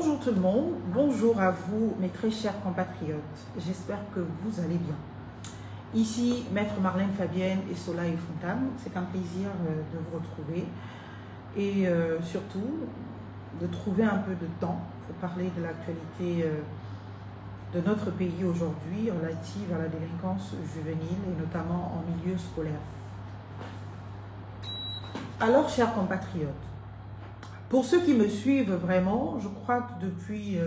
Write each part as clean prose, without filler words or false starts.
Bonjour tout le monde, bonjour à vous mes très chers compatriotes, j'espère que vous allez bien. Ici Maître Marlène Fabienne et Soleil Fontane, c'est un plaisir de vous retrouver et surtout de trouver un peu de temps pour parler de l'actualité de notre pays aujourd'hui relative à la délinquance juvénile et notamment en milieu scolaire. Alors chers compatriotes, pour ceux qui me suivent vraiment, je crois que depuis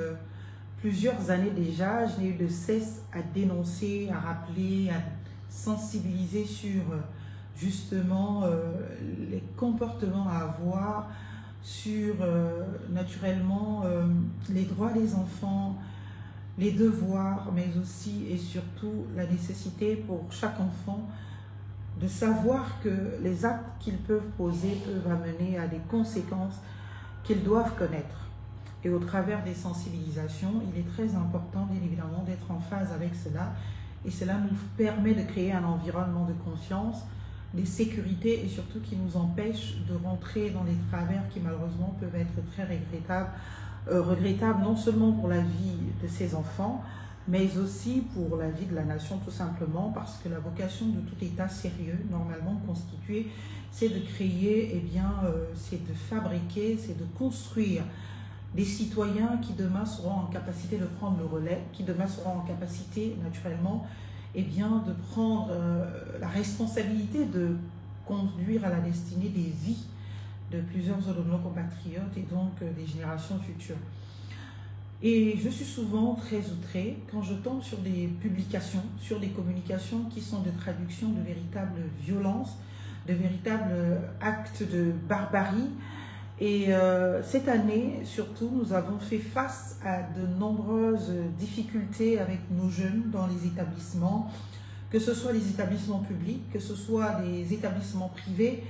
plusieurs années déjà, je n'ai eu de cesse à dénoncer, à rappeler, à sensibiliser sur justement les comportements à avoir, sur naturellement les droits des enfants, les devoirs, mais aussi et surtout la nécessité pour chaque enfant de savoir que les actes qu'ils peuvent poser peuvent amener à des conséquences qu'ils doivent connaître. Et au travers des sensibilisations, il est très important, bien évidemment, d'être en phase avec cela. Et cela nous permet de créer un environnement de confiance, de sécurité et surtout qui nous empêche de rentrer dans des travers qui malheureusement peuvent être très regrettables non seulement pour la vie de ces enfants, mais aussi pour la vie de la nation tout simplement, parce que la vocation de tout État sérieux, normalement constitué, c'est de créer, c'est de fabriquer, c'est de construire des citoyens qui demain seront en capacité de prendre le relais, qui demain seront en capacité naturellement de prendre la responsabilité de conduire à la destinée des vies de plusieurs de nos compatriotes et donc des générations futures. Et je suis souvent très outrée quand je tombe sur des publications, sur des communications qui sont de traduction de véritables violences, de véritables actes de barbarie. Et cette année, surtout, nous avons fait face à de nombreuses difficultés avec nos jeunes dans les établissements, que ce soit les établissements publics, que ce soit des établissements privés,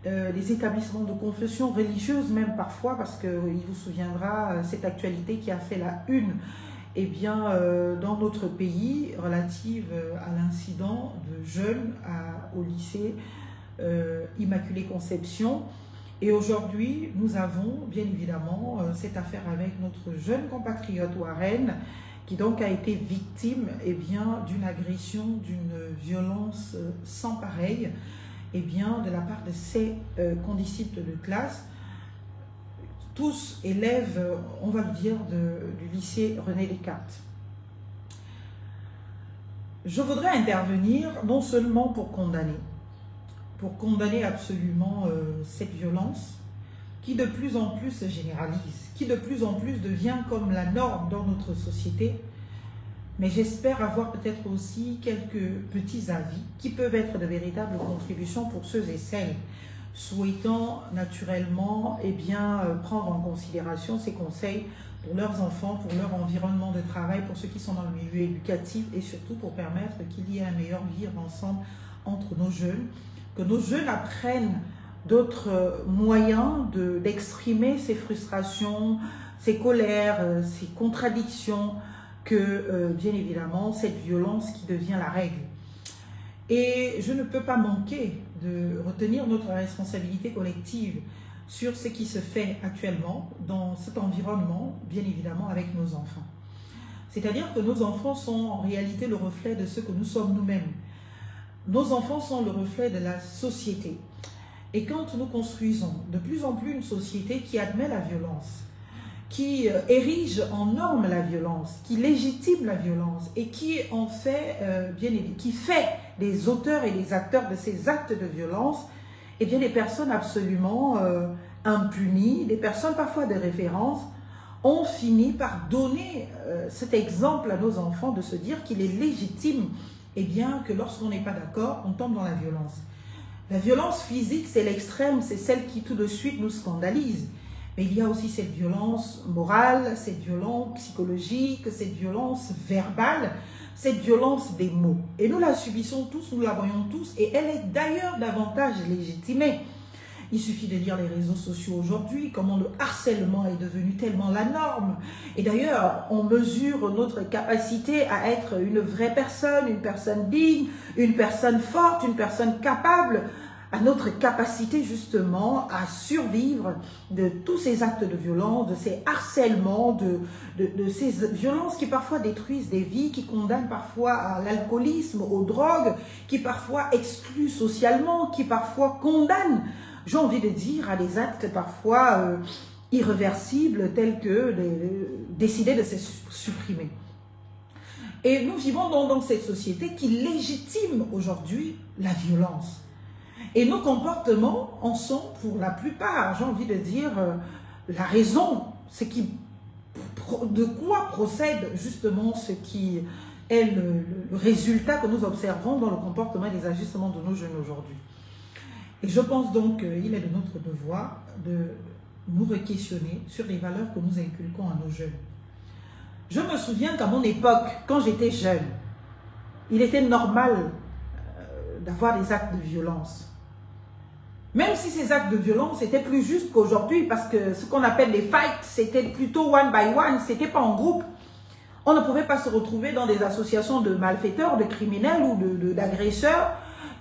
les établissements de confession religieuse même parfois, parce qu'il vous souviendra cette actualité qui a fait la une dans notre pays relative à l'incident de jeunes au lycée Immaculée Conception. Et aujourd'hui, nous avons bien évidemment cette affaire avec notre jeune compatriote Warren, qui donc a été victime d'une agression, d'une violence sans pareille, de la part de ses condisciples de classe, tous élèves, on va le dire, du lycée René Descartes. Je voudrais intervenir non seulement pour condamner absolument cette violence qui de plus en plus se généralise, qui de plus en plus devient comme la norme dans notre société, mais j'espère avoir peut-être aussi quelques petits avis qui peuvent être de véritables contributions pour ceux et celles souhaitant naturellement prendre en considération ces conseils pour leurs enfants, pour leur environnement de travail, pour ceux qui sont dans le milieu éducatif et surtout pour permettre qu'il y ait un meilleur vivre ensemble entre nos jeunes, que nos jeunes apprennent d'autres moyens d'exprimer ces frustrations, ces colères, ces contradictions, que bien évidemment cette violence qui devient la règle. Et je ne peux pas manquer de retenir notre responsabilité collective sur ce qui se fait actuellement dans cet environnement, bien évidemment avec nos enfants. C'est-à-dire que nos enfants sont en réalité le reflet de ce que nous sommes nous-mêmes. Nos enfants sont le reflet de la société. Et quand nous construisons de plus en plus une société qui admet la violence, qui érige en norme la violence, qui légitime la violence et qui en fait, qui fait des auteurs et des acteurs de ces actes de violence, des personnes absolument impunies, des personnes parfois de référence, ont fini par donner cet exemple à nos enfants de se dire qu'il est légitime que lorsqu'on n'est pas d'accord, on tombe dans la violence. La violence physique, c'est l'extrême, c'est celle qui tout de suite nous scandalise. Mais il y a aussi cette violence morale, cette violence psychologique, cette violence verbale, cette violence des mots. Et nous la subissons tous, nous la voyons tous, et elle est d'ailleurs davantage légitimée. Il suffit de lire les réseaux sociaux aujourd'hui, comment le harcèlement est devenu tellement la norme. Et d'ailleurs, on mesure notre capacité à être une vraie personne, une personne digne, une personne forte, une personne capable, à notre capacité justement à survivre de tous ces actes de violence, de ces harcèlements, de ces violences qui parfois détruisent des vies, qui condamnent parfois à l'alcoolisme, aux drogues, qui parfois excluent socialement, qui parfois condamnent, j'ai envie de dire, à des actes parfois irréversibles tels que décider de se supprimer. Et nous vivons dans cette société qui légitime aujourd'hui la violence. Et nos comportements en sont pour la plupart, j'ai envie de dire, la raison, de quoi procède justement ce qui est le résultat que nous observons dans le comportement et les ajustements de nos jeunes aujourd'hui. Et je pense donc qu'il est de notre devoir de nous re-questionner sur les valeurs que nous inculquons à nos jeunes. Je me souviens qu'à mon époque, quand j'étais jeune, il était normal d'avoir des actes de violence. Même si ces actes de violence étaient plus justes qu'aujourd'hui, parce que ce qu'on appelle les fights, c'était plutôt one by one, c'était pas en groupe. On ne pouvait pas se retrouver dans des associations de malfaiteurs, de criminels ou d'agresseurs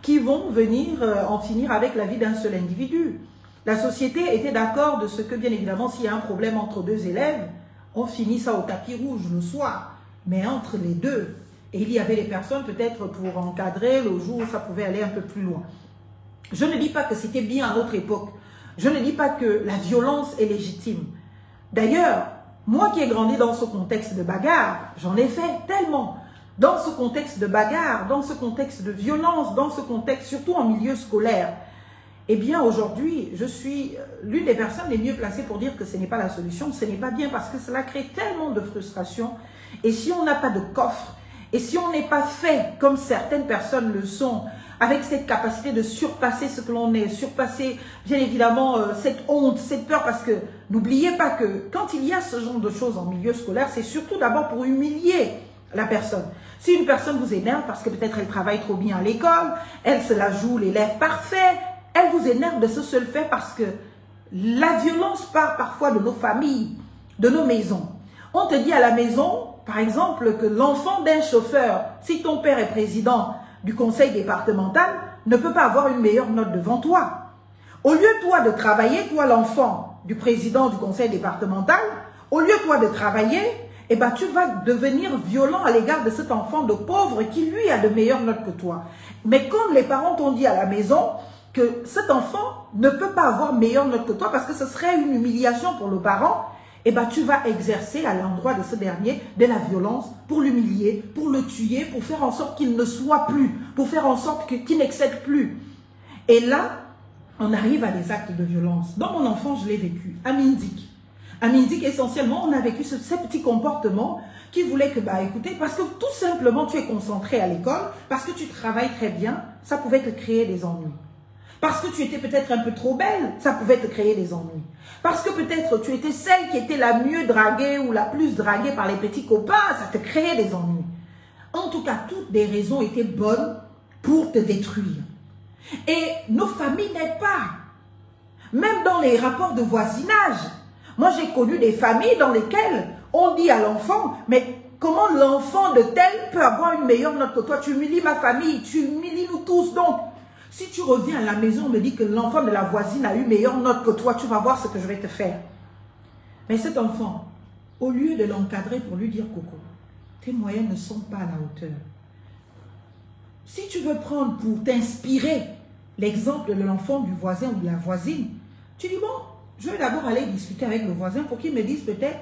qui vont venir en finir avec la vie d'un seul individu. La société était d'accord de ce que, bien évidemment, s'il y a un problème entre deux élèves, on finit ça au tapis rouge le soir, mais entre les deux. Et il y avait des personnes peut-être pour encadrer le jour où ça pouvait aller un peu plus loin. Je ne dis pas que c'était bien à notre époque. Je ne dis pas que la violence est légitime. D'ailleurs, moi qui ai grandi dans ce contexte de bagarre, j'en ai fait tellement. Dans ce contexte de bagarre, dans ce contexte de violence, dans ce contexte, surtout en milieu scolaire, eh bien aujourd'hui, je suis l'une des personnes les mieux placées pour dire que ce n'est pas la solution, ce n'est pas bien parce que cela crée tellement de frustration. Et si on n'a pas de coffre, et si on n'est pas fait comme certaines personnes le sont, avec cette capacité de surpasser ce que l'on est, surpasser bien évidemment cette honte, cette peur, parce que n'oubliez pas que quand il y a ce genre de choses en milieu scolaire, c'est surtout d'abord pour humilier la personne. Si une personne vous énerve parce que peut-être elle travaille trop bien à l'école, elle se la joue l'élève parfait, elle vous énerve de ce seul fait parce que la violence part parfois de nos familles, de nos maisons. On te dit à la maison, par exemple, que l'enfant d'un chauffeur, si ton père est président du conseil départemental, ne peut pas avoir une meilleure note devant toi. Au lieu, toi, de travailler, toi, l'enfant du président du conseil départemental, au lieu, toi, de travailler, eh ben, tu vas devenir violent à l'égard de cet enfant de pauvre qui, lui, a de meilleures notes que toi. Mais comme les parents t'ont dit à la maison que cet enfant ne peut pas avoir meilleure note que toi parce que ce serait une humiliation pour le parent, eh ben, tu vas exercer à l'endroit de ce dernier de la violence pour l'humilier, pour le tuer, pour faire en sorte qu'il ne soit plus, pour faire en sorte qu'il n'excède plus. Et là, on arrive à des actes de violence. Dans mon enfance, je l'ai vécu à Mindik. À Mindik, essentiellement, on a vécu ces petits comportements qui voulaient que, bah écoutez, parce que tout simplement, tu es concentré à l'école, parce que tu travailles très bien, ça pouvait te créer des ennuis. Parce que tu étais peut-être un peu trop belle, ça pouvait te créer des ennuis. Parce que peut-être tu étais celle qui était la mieux draguée ou la plus draguée par les petits copains, ça te créait des ennuis. En tout cas, toutes les raisons étaient bonnes pour te détruire. Et nos familles n'aident pas. Même dans les rapports de voisinage. Moi, j'ai connu des familles dans lesquelles on dit à l'enfant, mais comment l'enfant de tel peut avoir une meilleure note que toi? Tu humilies ma famille, tu humilies nous tous donc. Si tu reviens à la maison, on me dit que l'enfant de la voisine a eu meilleure note que toi, tu vas voir ce que je vais te faire. Mais cet enfant, au lieu de l'encadrer pour lui dire « Coco, tes moyens ne sont pas à la hauteur. » Si tu veux prendre pour t'inspirer l'exemple de l'enfant du voisin ou de la voisine, tu dis « Bon, je vais d'abord aller discuter avec le voisin pour qu'il me dise peut-être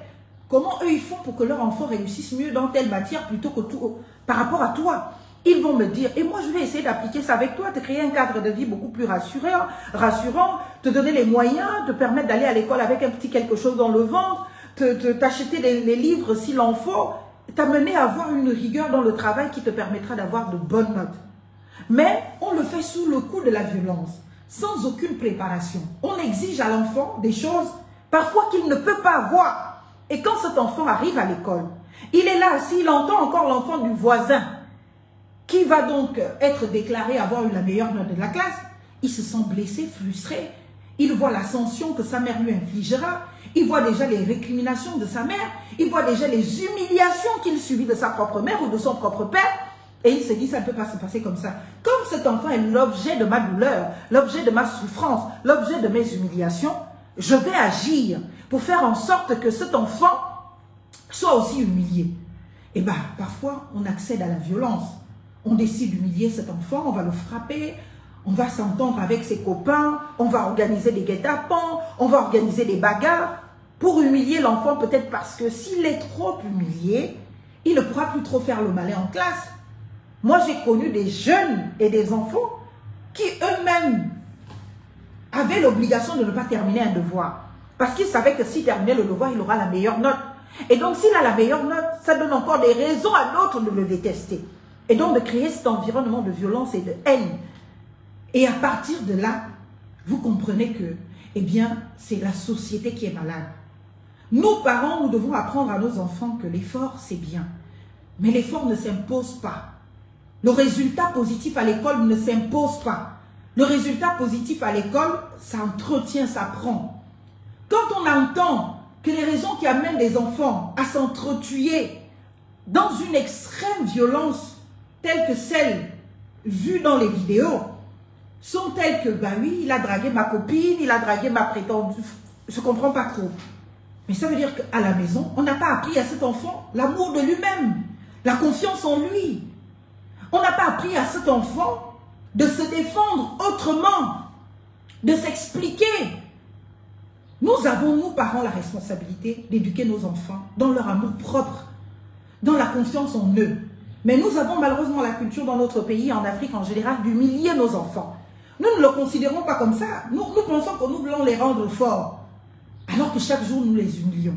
comment eux ils font pour que leur enfant réussisse mieux dans telle matière plutôt que tout par rapport à toi. » Ils vont me dire, et moi je vais essayer d'appliquer ça avec toi, te créer un cadre de vie beaucoup plus rassurant, te donner les moyens, te permettre d'aller à l'école avec un petit quelque chose dans le ventre, t'acheter les livres s'il en faut, t'amener à avoir une rigueur dans le travail qui te permettra d'avoir de bonnes notes. Mais on le fait sous le coup de la violence, sans aucune préparation. On exige à l'enfant des choses parfois qu'il ne peut pas avoir. Et quand cet enfant arrive à l'école, il est là, s'il entend encore l'enfant du voisin, qui va donc être déclaré avoir eu la meilleure note de la classe, il se sent blessé, frustré. Il voit la sanction que sa mère lui infligera. Il voit déjà les récriminations de sa mère. Il voit déjà les humiliations qu'il subit de sa propre mère ou de son propre père. Et il se dit, ça ne peut pas se passer comme ça. Comme cet enfant est l'objet de ma douleur, l'objet de ma souffrance, l'objet de mes humiliations, je vais agir pour faire en sorte que cet enfant soit aussi humilié. Et bien, parfois, on accède à la violence. On décide d'humilier cet enfant, on va le frapper, on va s'entendre avec ses copains, on va organiser des guet-apens, on va organiser des bagarres pour humilier l'enfant, peut-être parce que s'il est trop humilié, il ne pourra plus trop faire le malin en classe. Moi, j'ai connu des jeunes et des enfants qui eux-mêmes avaient l'obligation de ne pas terminer un devoir. Parce qu'ils savaient que s'il terminait le devoir, il aura la meilleure note. Et donc, s'il a la meilleure note, ça donne encore des raisons à d'autres de le détester. Et donc, de créer cet environnement de violence et de haine. Et à partir de là, vous comprenez que, eh bien, c'est la société qui est malade. Nous, parents, nous devons apprendre à nos enfants que l'effort, c'est bien. Mais l'effort ne s'impose pas. Le résultat positif à l'école ne s'impose pas. Le résultat positif à l'école, ça entretient, ça prend. Quand on entend que les raisons qui amènent les enfants à s'entretuer dans une extrême violence telle que celle vue dans les vidéos, sont telles que, bah oui, il a dragué ma copine, il a dragué ma prétendue, je ne comprends pas trop. Mais ça veut dire qu'à la maison, on n'a pas appris à cet enfant l'amour de lui-même, la confiance en lui. On n'a pas appris à cet enfant de se défendre autrement, de s'expliquer. Nous avons, nous parents, la responsabilité d'éduquer nos enfants dans leur amour propre, dans la confiance en eux. Mais nous avons malheureusement la culture dans notre pays, en Afrique en général, d'humilier nos enfants. Nous ne le considérons pas comme ça. Nous pensons que nous voulons les rendre forts. Alors que chaque jour, nous les humilions.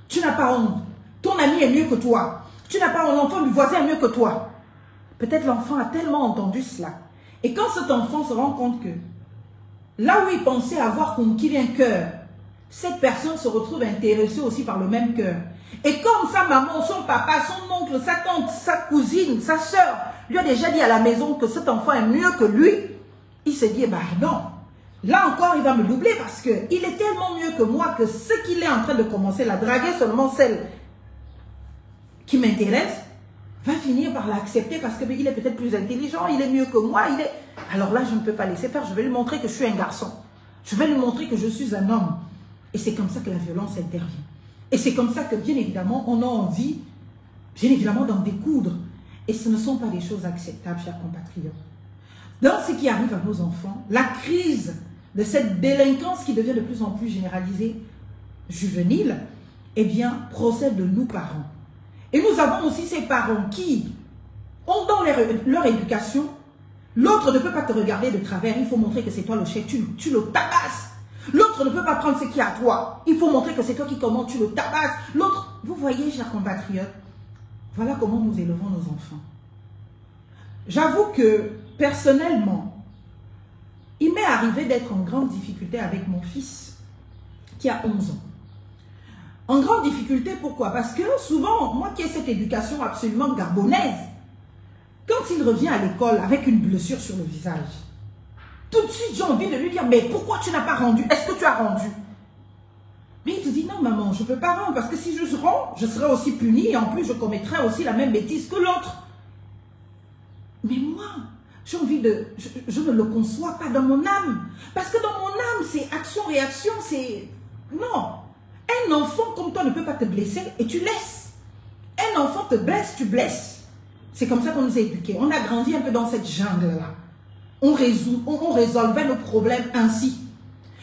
Tu n'as pas honte. Ton ami est mieux que toi. Tu n'as pas honte. L'enfant du voisin est mieux que toi. Peut-être l'enfant a tellement entendu cela. Et quand cet enfant se rend compte que là où il pensait avoir conquis un cœur, cette personne se retrouve intéressée aussi par le même cœur. Et comme sa maman, son papa, son oncle, sa tante, sa cousine, sa soeur lui a déjà dit à la maison que cet enfant est mieux que lui, il se dit, bah non, là encore il va me doubler parce qu'il est tellement mieux que moi que ce qu'il est en train de commencer, la draguer seulement celle qui m'intéresse, va finir par l'accepter parce qu'il est peut-être plus intelligent, il est mieux que moi, alors là je ne peux pas laisser faire, je vais lui montrer que je suis un garçon, je vais lui montrer que je suis un homme. Et c'est comme ça que la violence intervient. Et c'est comme ça que bien évidemment on a envie, bien évidemment d'en découdre. Et ce ne sont pas des choses acceptables, chers compatriotes. Dans ce qui arrive à nos enfants, la crise de cette délinquance qui devient de plus en plus généralisée, juvénile, eh bien, procède de nous parents. Et nous avons aussi ces parents qui ont dans leur éducation, l'autre ne peut pas te regarder de travers, il faut montrer que c'est toi le chef, tu le tabasses. L'autre ne peut pas prendre ce qui est à toi, il faut montrer que c'est toi qui commandes, tu le tabasses. L'autre, vous voyez, chers compatriotes, voilà comment nous élevons nos enfants. J'avoue que, personnellement, il m'est arrivé d'être en grande difficulté avec mon fils, qui a 11 ans. En grande difficulté, pourquoi? Parce que souvent, moi qui ai cette éducation absolument gabonaise, quand il revient à l'école avec une blessure sur le visage, tout de suite j'ai envie de lui dire, mais pourquoi tu n'as pas rendu? Est-ce que tu as rendu? Mais il te dit, non maman, je ne peux pas rendre, parce que si je rends, je serai aussi punie, et en plus je commettrai aussi la même bêtise que l'autre. Mais moi, j'ai envie de... Je ne le conçois pas dans mon âme. Parce que dans mon âme, c'est action-réaction, c'est... Non. Un enfant comme toi ne peut pas te blesser et tu laisses. Un enfant te blesse, tu blesses. C'est comme ça qu'on nous a éduqués. On a grandi un peu dans cette jungle-là. On résolvait nos problèmes ainsi.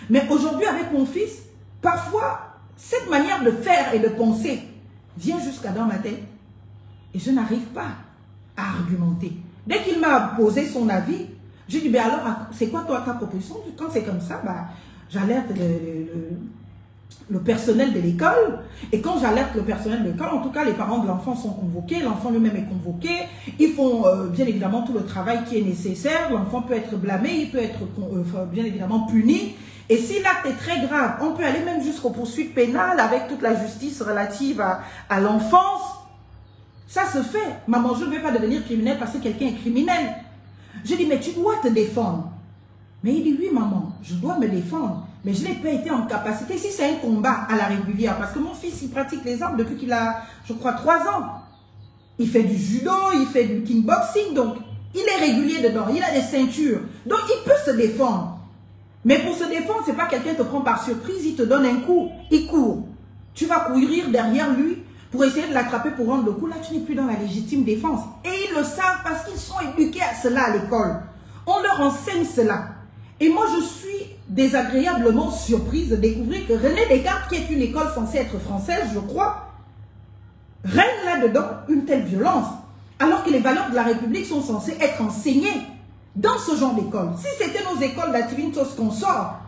Mais aujourd'hui, avec mon fils, parfois, cette manière de faire et de penser vient jusqu'à dans ma tête. Et je n'arrive pas à argumenter. Dès qu'il m'a posé son avis, j'ai dit, ben alors, c'est quoi toi ta proposition? Quand c'est comme ça, bah, j'alerte le personnel de l'école. Et quand j'alerte le personnel de l'école, en tout cas, les parents de l'enfant sont convoqués, l'enfant lui-même est convoqué. Ils font bien évidemment tout le travail qui est nécessaire. L'enfant peut être blâmé, il peut être bien évidemment puni. Et si l'acte est très grave, on peut aller même jusqu'aux poursuites pénales avec toute la justice relative à l'enfance. Ça se fait. Maman, je ne vais pas devenir criminel parce que quelqu'un est criminel. Je dis, mais tu dois te défendre. Mais il dit, oui maman, je dois me défendre. Mais je n'ai pas été en capacité. Si c'est un combat à la régulière, parce que mon fils, il pratique les armes depuis qu'il a, je crois, 3 ans. il fait du judo, il fait du kickboxing, donc il est régulier dedans, il a des ceintures, donc il peut se défendre. Mais pour se défendre, c'est pas quelqu'un te prend par surprise, il te donne un coup, il court. Tu vas courir derrière lui pour essayer de l'attraper pour rendre le coup. Là, tu n'es plus dans la légitime défense. Et ils le savent parce qu'ils sont éduqués à cela à l'école. On leur enseigne cela. Et moi, je suis désagréablement surprise de découvrir que René Descartes, qui est une école censée être française, je crois, règne là-dedans une telle violence. Alors que les valeurs de la République sont censées être enseignées dans ce genre d'école. Si c'était nos écoles d'Atvintos qu'on sort,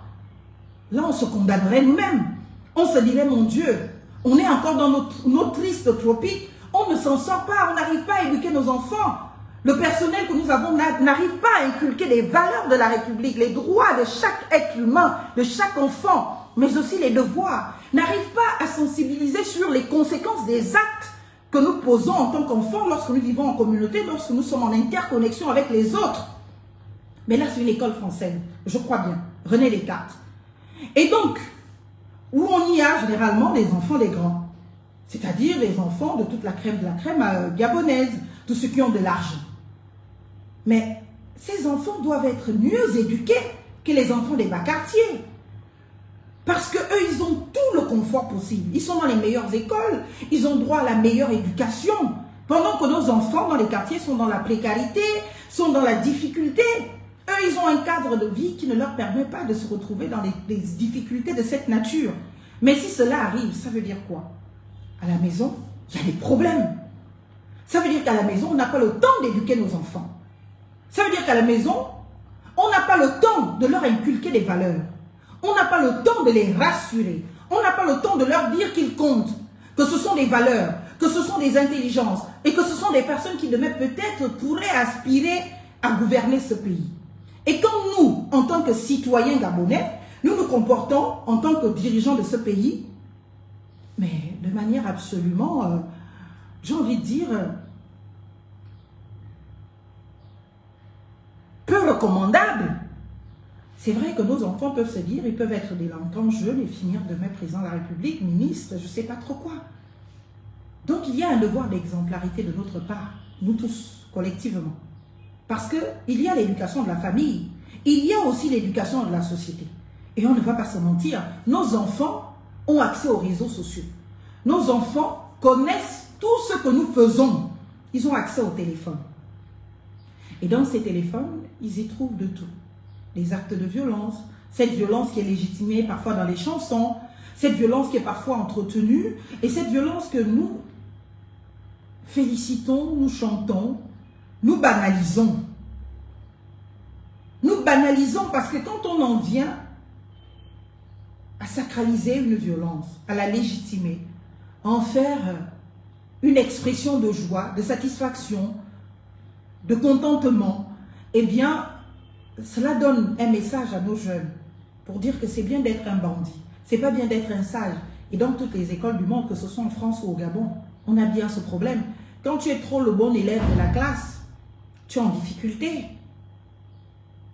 là, on se condamnerait nous-mêmes. On se dirait, mon Dieu, on est encore dans notre triste tropique, on ne s'en sort pas, on n'arrive pas à éduquer nos enfants. Le personnel que nous avons n'arrive pas à inculquer les valeurs de la République, les droits de chaque être humain, de chaque enfant, mais aussi les devoirs. N'arrive pas à sensibiliser sur les conséquences des actes que nous posons en tant qu'enfants lorsque nous vivons en communauté, lorsque nous sommes en interconnexion avec les autres. Mais là, c'est une école française, je crois bien, René Descartes. Et donc, où on y a généralement les enfants des grands, c'est-à-dire les enfants de toute la crème gabonaise, tous ceux qui ont de l'argent. Mais ces enfants doivent être mieux éduqués que les enfants des bas quartiers. Parce qu'eux, ils ont tout le confort possible. Ils sont dans les meilleures écoles, ils ont droit à la meilleure éducation. Pendant que nos enfants dans les quartiers sont dans la précarité, sont dans la difficulté. Eux, ils ont un cadre de vie qui ne leur permet pas de se retrouver dans les difficultés de cette nature. Mais si cela arrive, ça veut dire quoi? À la maison, il y a des problèmes. Ça veut dire qu'à la maison, on n'a pas le temps d'éduquer nos enfants. Ça veut dire qu'à la maison, on n'a pas le temps de leur inculquer des valeurs. On n'a pas le temps de les rassurer. On n'a pas le temps de leur dire qu'ils comptent, que ce sont des valeurs, que ce sont des intelligences et que ce sont des personnes qui demain peut-être pourraient aspirer à gouverner ce pays. Et quand nous, en tant que citoyens gabonais, nous nous comportons en tant que dirigeants de ce pays, mais de manière absolument, j'ai envie de dire, peu recommandable. C'est vrai que nos enfants peuvent se dire, ils peuvent être délinquants jeunes et finir demain président de la République, ministre, je ne sais pas trop quoi. Donc il y a un devoir d'exemplarité de notre part, nous tous, collectivement. Parce qu'il y a l'éducation de la famille, il y a aussi l'éducation de la société. Et on ne va pas se mentir, nos enfants ont accès aux réseaux sociaux. Nos enfants connaissent tout ce que nous faisons. Ils ont accès au téléphone. Et dans ces téléphones, ils y trouvent de tout. Les actes de violence, cette violence qui est légitimée parfois dans les chansons, cette violence qui est parfois entretenue, et cette violence que nous félicitons, nous chantons, nous banalisons. Nous banalisons parce que quand on en vient à sacraliser une violence, à la légitimer, à en faire une expression de joie, de satisfaction, de contentement, eh bien, cela donne un message à nos jeunes pour dire que c'est bien d'être un bandit, c'est pas bien d'être un sage. Et dans toutes les écoles du monde, que ce soit en France ou au Gabon, on a bien ce problème. Quand tu es trop le bon élève de la classe, tu es en difficulté.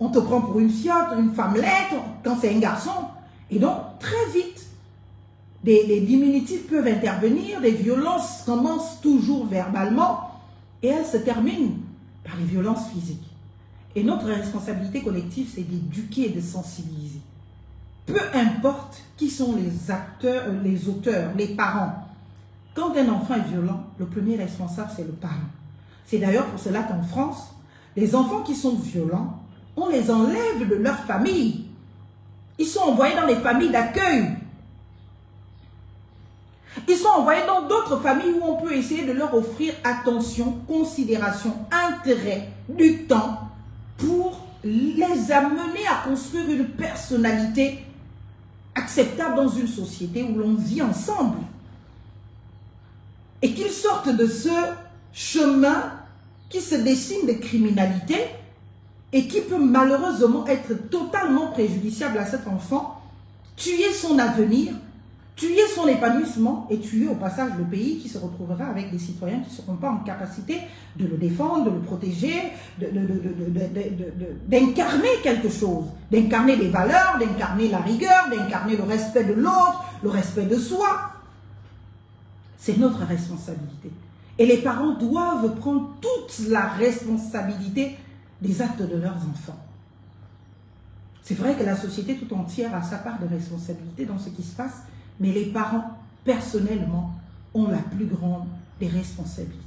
On te prend pour une fiotte, une femmelette, quand c'est un garçon. Et donc, très vite, des diminutifs peuvent intervenir, les violences commencent toujours verbalement et elles se terminent par les violences physiques. Et notre responsabilité collective, c'est d'éduquer et de sensibiliser. Peu importe qui sont les acteurs, les auteurs, les parents. Quand un enfant est violent, le premier responsable, c'est le parent. C'est d'ailleurs pour cela qu'en France, les enfants qui sont violents, on les enlève de leur famille. Ils sont envoyés dans les familles d'accueil. Ils sont envoyés dans d'autres familles où on peut essayer de leur offrir attention, considération, intérêt, du temps pour les amener à construire une personnalité acceptable dans une société où l'on vit ensemble. Et qu'ils sortent de ce chemin qui se dessine de criminalité et qui peut malheureusement être totalement préjudiciable à cet enfant, tuer son avenir, tuer son épanouissement et tuer au passage le pays qui se retrouvera avec des citoyens qui ne seront pas en capacité de le défendre, de le protéger, d'incarner quelque chose, d'incarner les valeurs, d'incarner la rigueur, d'incarner le respect de l'autre, le respect de soi. C'est notre responsabilité. Et les parents doivent prendre toute la responsabilité des actes de leurs enfants. C'est vrai que la société tout entière a sa part de responsabilité dans ce qui se passe, mais les parents, personnellement, ont la plus grande des responsabilités.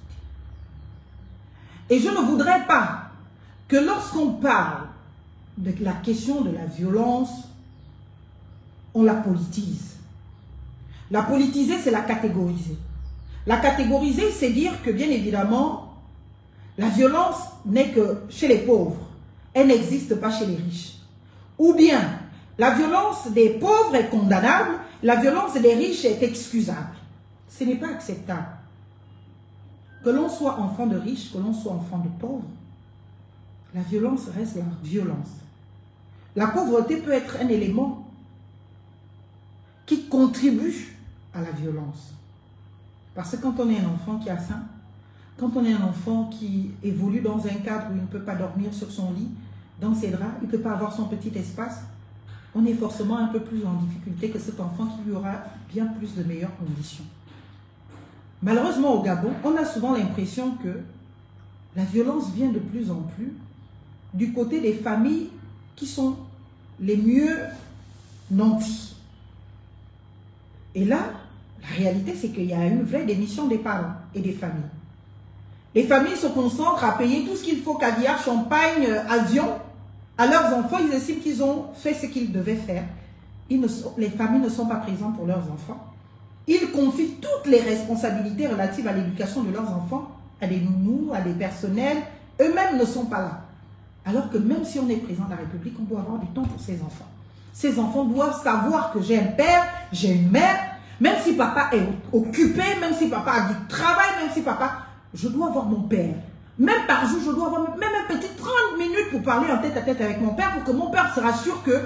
Et je ne voudrais pas que lorsqu'on parle de la question de la violence, on la politise. La politiser, c'est la catégoriser. La catégoriser, c'est dire que, bien évidemment, la violence n'est que chez les pauvres. Elle n'existe pas chez les riches. Ou bien, la violence des pauvres est condamnable, la violence des riches est excusable. Ce n'est pas acceptable. Que l'on soit enfant de riche, que l'on soit enfant de pauvre, la violence reste la violence. La pauvreté peut être un élément qui contribue à la violence. Parce que quand on est un enfant qui a faim, quand on est un enfant qui évolue dans un cadre où il ne peut pas dormir sur son lit, dans ses draps, il ne peut pas avoir son petit espace, on est forcément un peu plus en difficulté que cet enfant qui lui aura bien plus de meilleures conditions. Malheureusement au Gabon, on a souvent l'impression que la violence vient de plus en plus du côté des familles qui sont les mieux nantis. Et là, la réalité c'est qu'il y a une vraie démission des parents et des familles. Les familles se concentrent à payer tout ce qu'il faut, caviar, champagne, avion, à leurs enfants. Ils estiment qu'ils ont fait ce qu'ils devaient faire. Les familles ne sont pas présentes pour leurs enfants. Ils confient toutes les responsabilités relatives à l'éducation de leurs enfants à des nounous, à des personnels. Eux-mêmes ne sont pas là. Alors que même si on est président de la République, on doit avoir du temps pour ses enfants. Ces enfants doivent savoir que j'ai un père, j'ai une mère. Même si papa est occupé, même si papa a du travail, même si papa... Je dois avoir mon père. Même par jour, je dois avoir même un petit 30 minutes pour parler en tête à tête avec mon père, pour que mon père se rassure que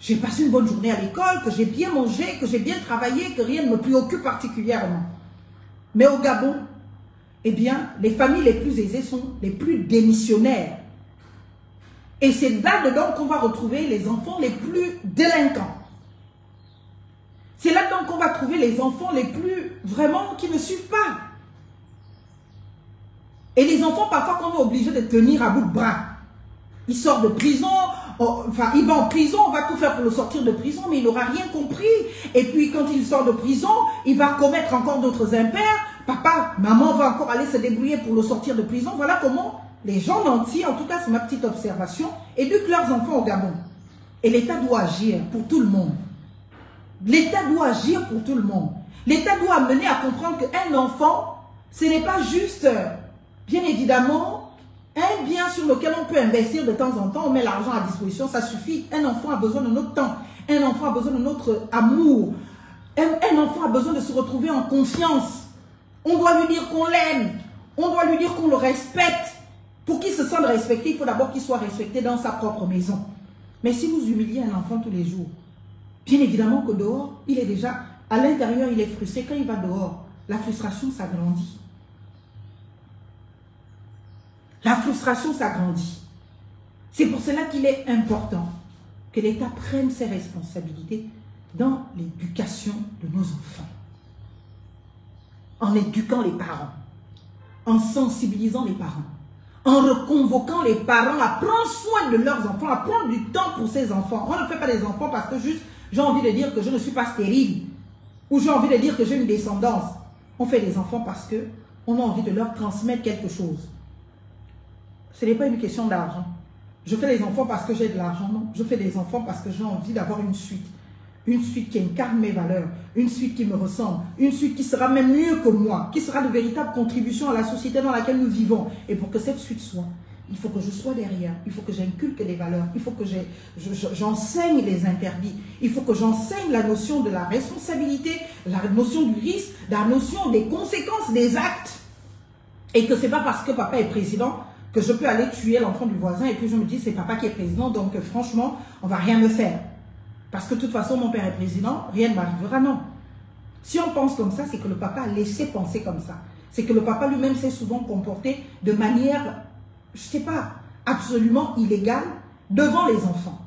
j'ai passé une bonne journée à l'école, que j'ai bien mangé, que j'ai bien travaillé, que rien ne me préoccupe particulièrement. Mais au Gabon, eh bien, les familles les plus aisées sont les plus démissionnaires. Et c'est là-dedans qu'on va retrouver les enfants les plus délinquants. C'est là-dedans qu'on va trouver les enfants les plus, vraiment, qui ne suivent pas. Et les enfants, parfois, qu'on est obligé de tenir à bout de bras. Il sort de prison, enfin, il va en prison, on va tout faire pour le sortir de prison, mais il n'aura rien compris. Et puis, quand il sort de prison, il va commettre encore d'autres impairs. Papa, maman va encore aller se débrouiller pour le sortir de prison. Voilà comment les gens nantis, en tout cas, c'est ma petite observation, éduquent leurs enfants au Gabon. Et l'État doit agir pour tout le monde. L'État doit agir pour tout le monde. L'État doit amener à comprendre qu'un enfant, ce n'est pas juste... Bien évidemment, un bien sur lequel on peut investir de temps en temps, on met l'argent à disposition, ça suffit. Un enfant a besoin de notre temps, un enfant a besoin de notre amour, un enfant a besoin de se retrouver en confiance. On doit lui dire qu'on l'aime, on doit lui dire qu'on le respecte. Pour qu'il se sente respecté, il faut d'abord qu'il soit respecté dans sa propre maison. Mais si vous humiliez un enfant tous les jours, bien évidemment que dehors, il est déjà, à l'intérieur, il est frustré. Quand il va dehors, la frustration s'agrandit. La frustration s'agrandit. C'est pour cela qu'il est important que l'État prenne ses responsabilités dans l'éducation de nos enfants. En éduquant les parents, en sensibilisant les parents, en reconvoquant les parents à prendre soin de leurs enfants, à prendre du temps pour ces enfants. On ne fait pas des enfants parce que juste j'ai envie de dire que je ne suis pas stérile ou j'ai envie de dire que j'ai une descendance. On fait des enfants parce qu'on a envie de leur transmettre quelque chose. Ce n'est pas une question d'argent. Je fais des enfants parce que j'ai de l'argent, non. Je fais des enfants parce que j'ai envie d'avoir une suite. Une suite qui incarne mes valeurs, une suite qui me ressemble, une suite qui sera même mieux que moi, qui sera de véritable contribution à la société dans laquelle nous vivons. Et pour que cette suite soit, il faut que je sois derrière, il faut que j'inculque les valeurs, il faut que j'enseigne les interdits, il faut que j'enseigne la notion de la responsabilité, la notion du risque, la notion des conséquences des actes. Et que ce n'est pas parce que papa est président que je peux aller tuer l'enfant du voisin et puis je me dis c'est papa qui est président, donc franchement, on ne va rien me faire. Parce que de toute façon, mon père est président, rien ne m'arrivera, non. Si on pense comme ça, c'est que le papa a laissé penser comme ça. C'est que le papa lui-même s'est souvent comporté de manière, je ne sais pas, absolument illégale devant les enfants.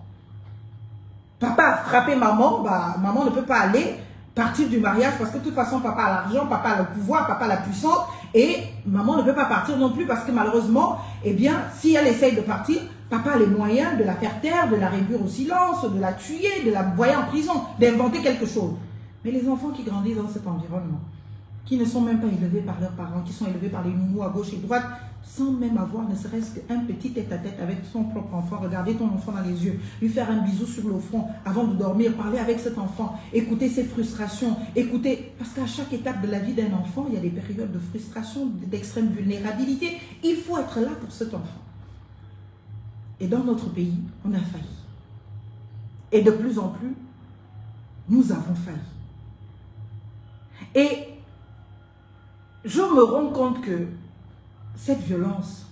Papa a frappé maman, bah, maman ne peut pas aller. partir du mariage parce que de toute façon, papa a l'argent, papa a le pouvoir, papa a la puissance et maman ne peut pas partir non plus parce que malheureusement, eh bien, si elle essaye de partir, papa a les moyens de la faire taire, de la réduire au silence, de la tuer, de la envoyer en prison, d'inventer quelque chose. Mais les enfants qui grandissent dans cet environnement, qui ne sont même pas élevés par leurs parents, qui sont élevés par les nounous à gauche et droite, sans même avoir ne serait-ce qu'un petit tête-à-tête avec son propre enfant, regarder ton enfant dans les yeux, lui faire un bisou sur le front avant de dormir, parler avec cet enfant, écouter ses frustrations, écouter, parce qu'à chaque étape de la vie d'un enfant, il y a des périodes de frustration, d'extrême vulnérabilité. Il faut être là pour cet enfant. Et dans notre pays, on a failli. Et de plus en plus, nous avons failli. Et je me rends compte que cette violence,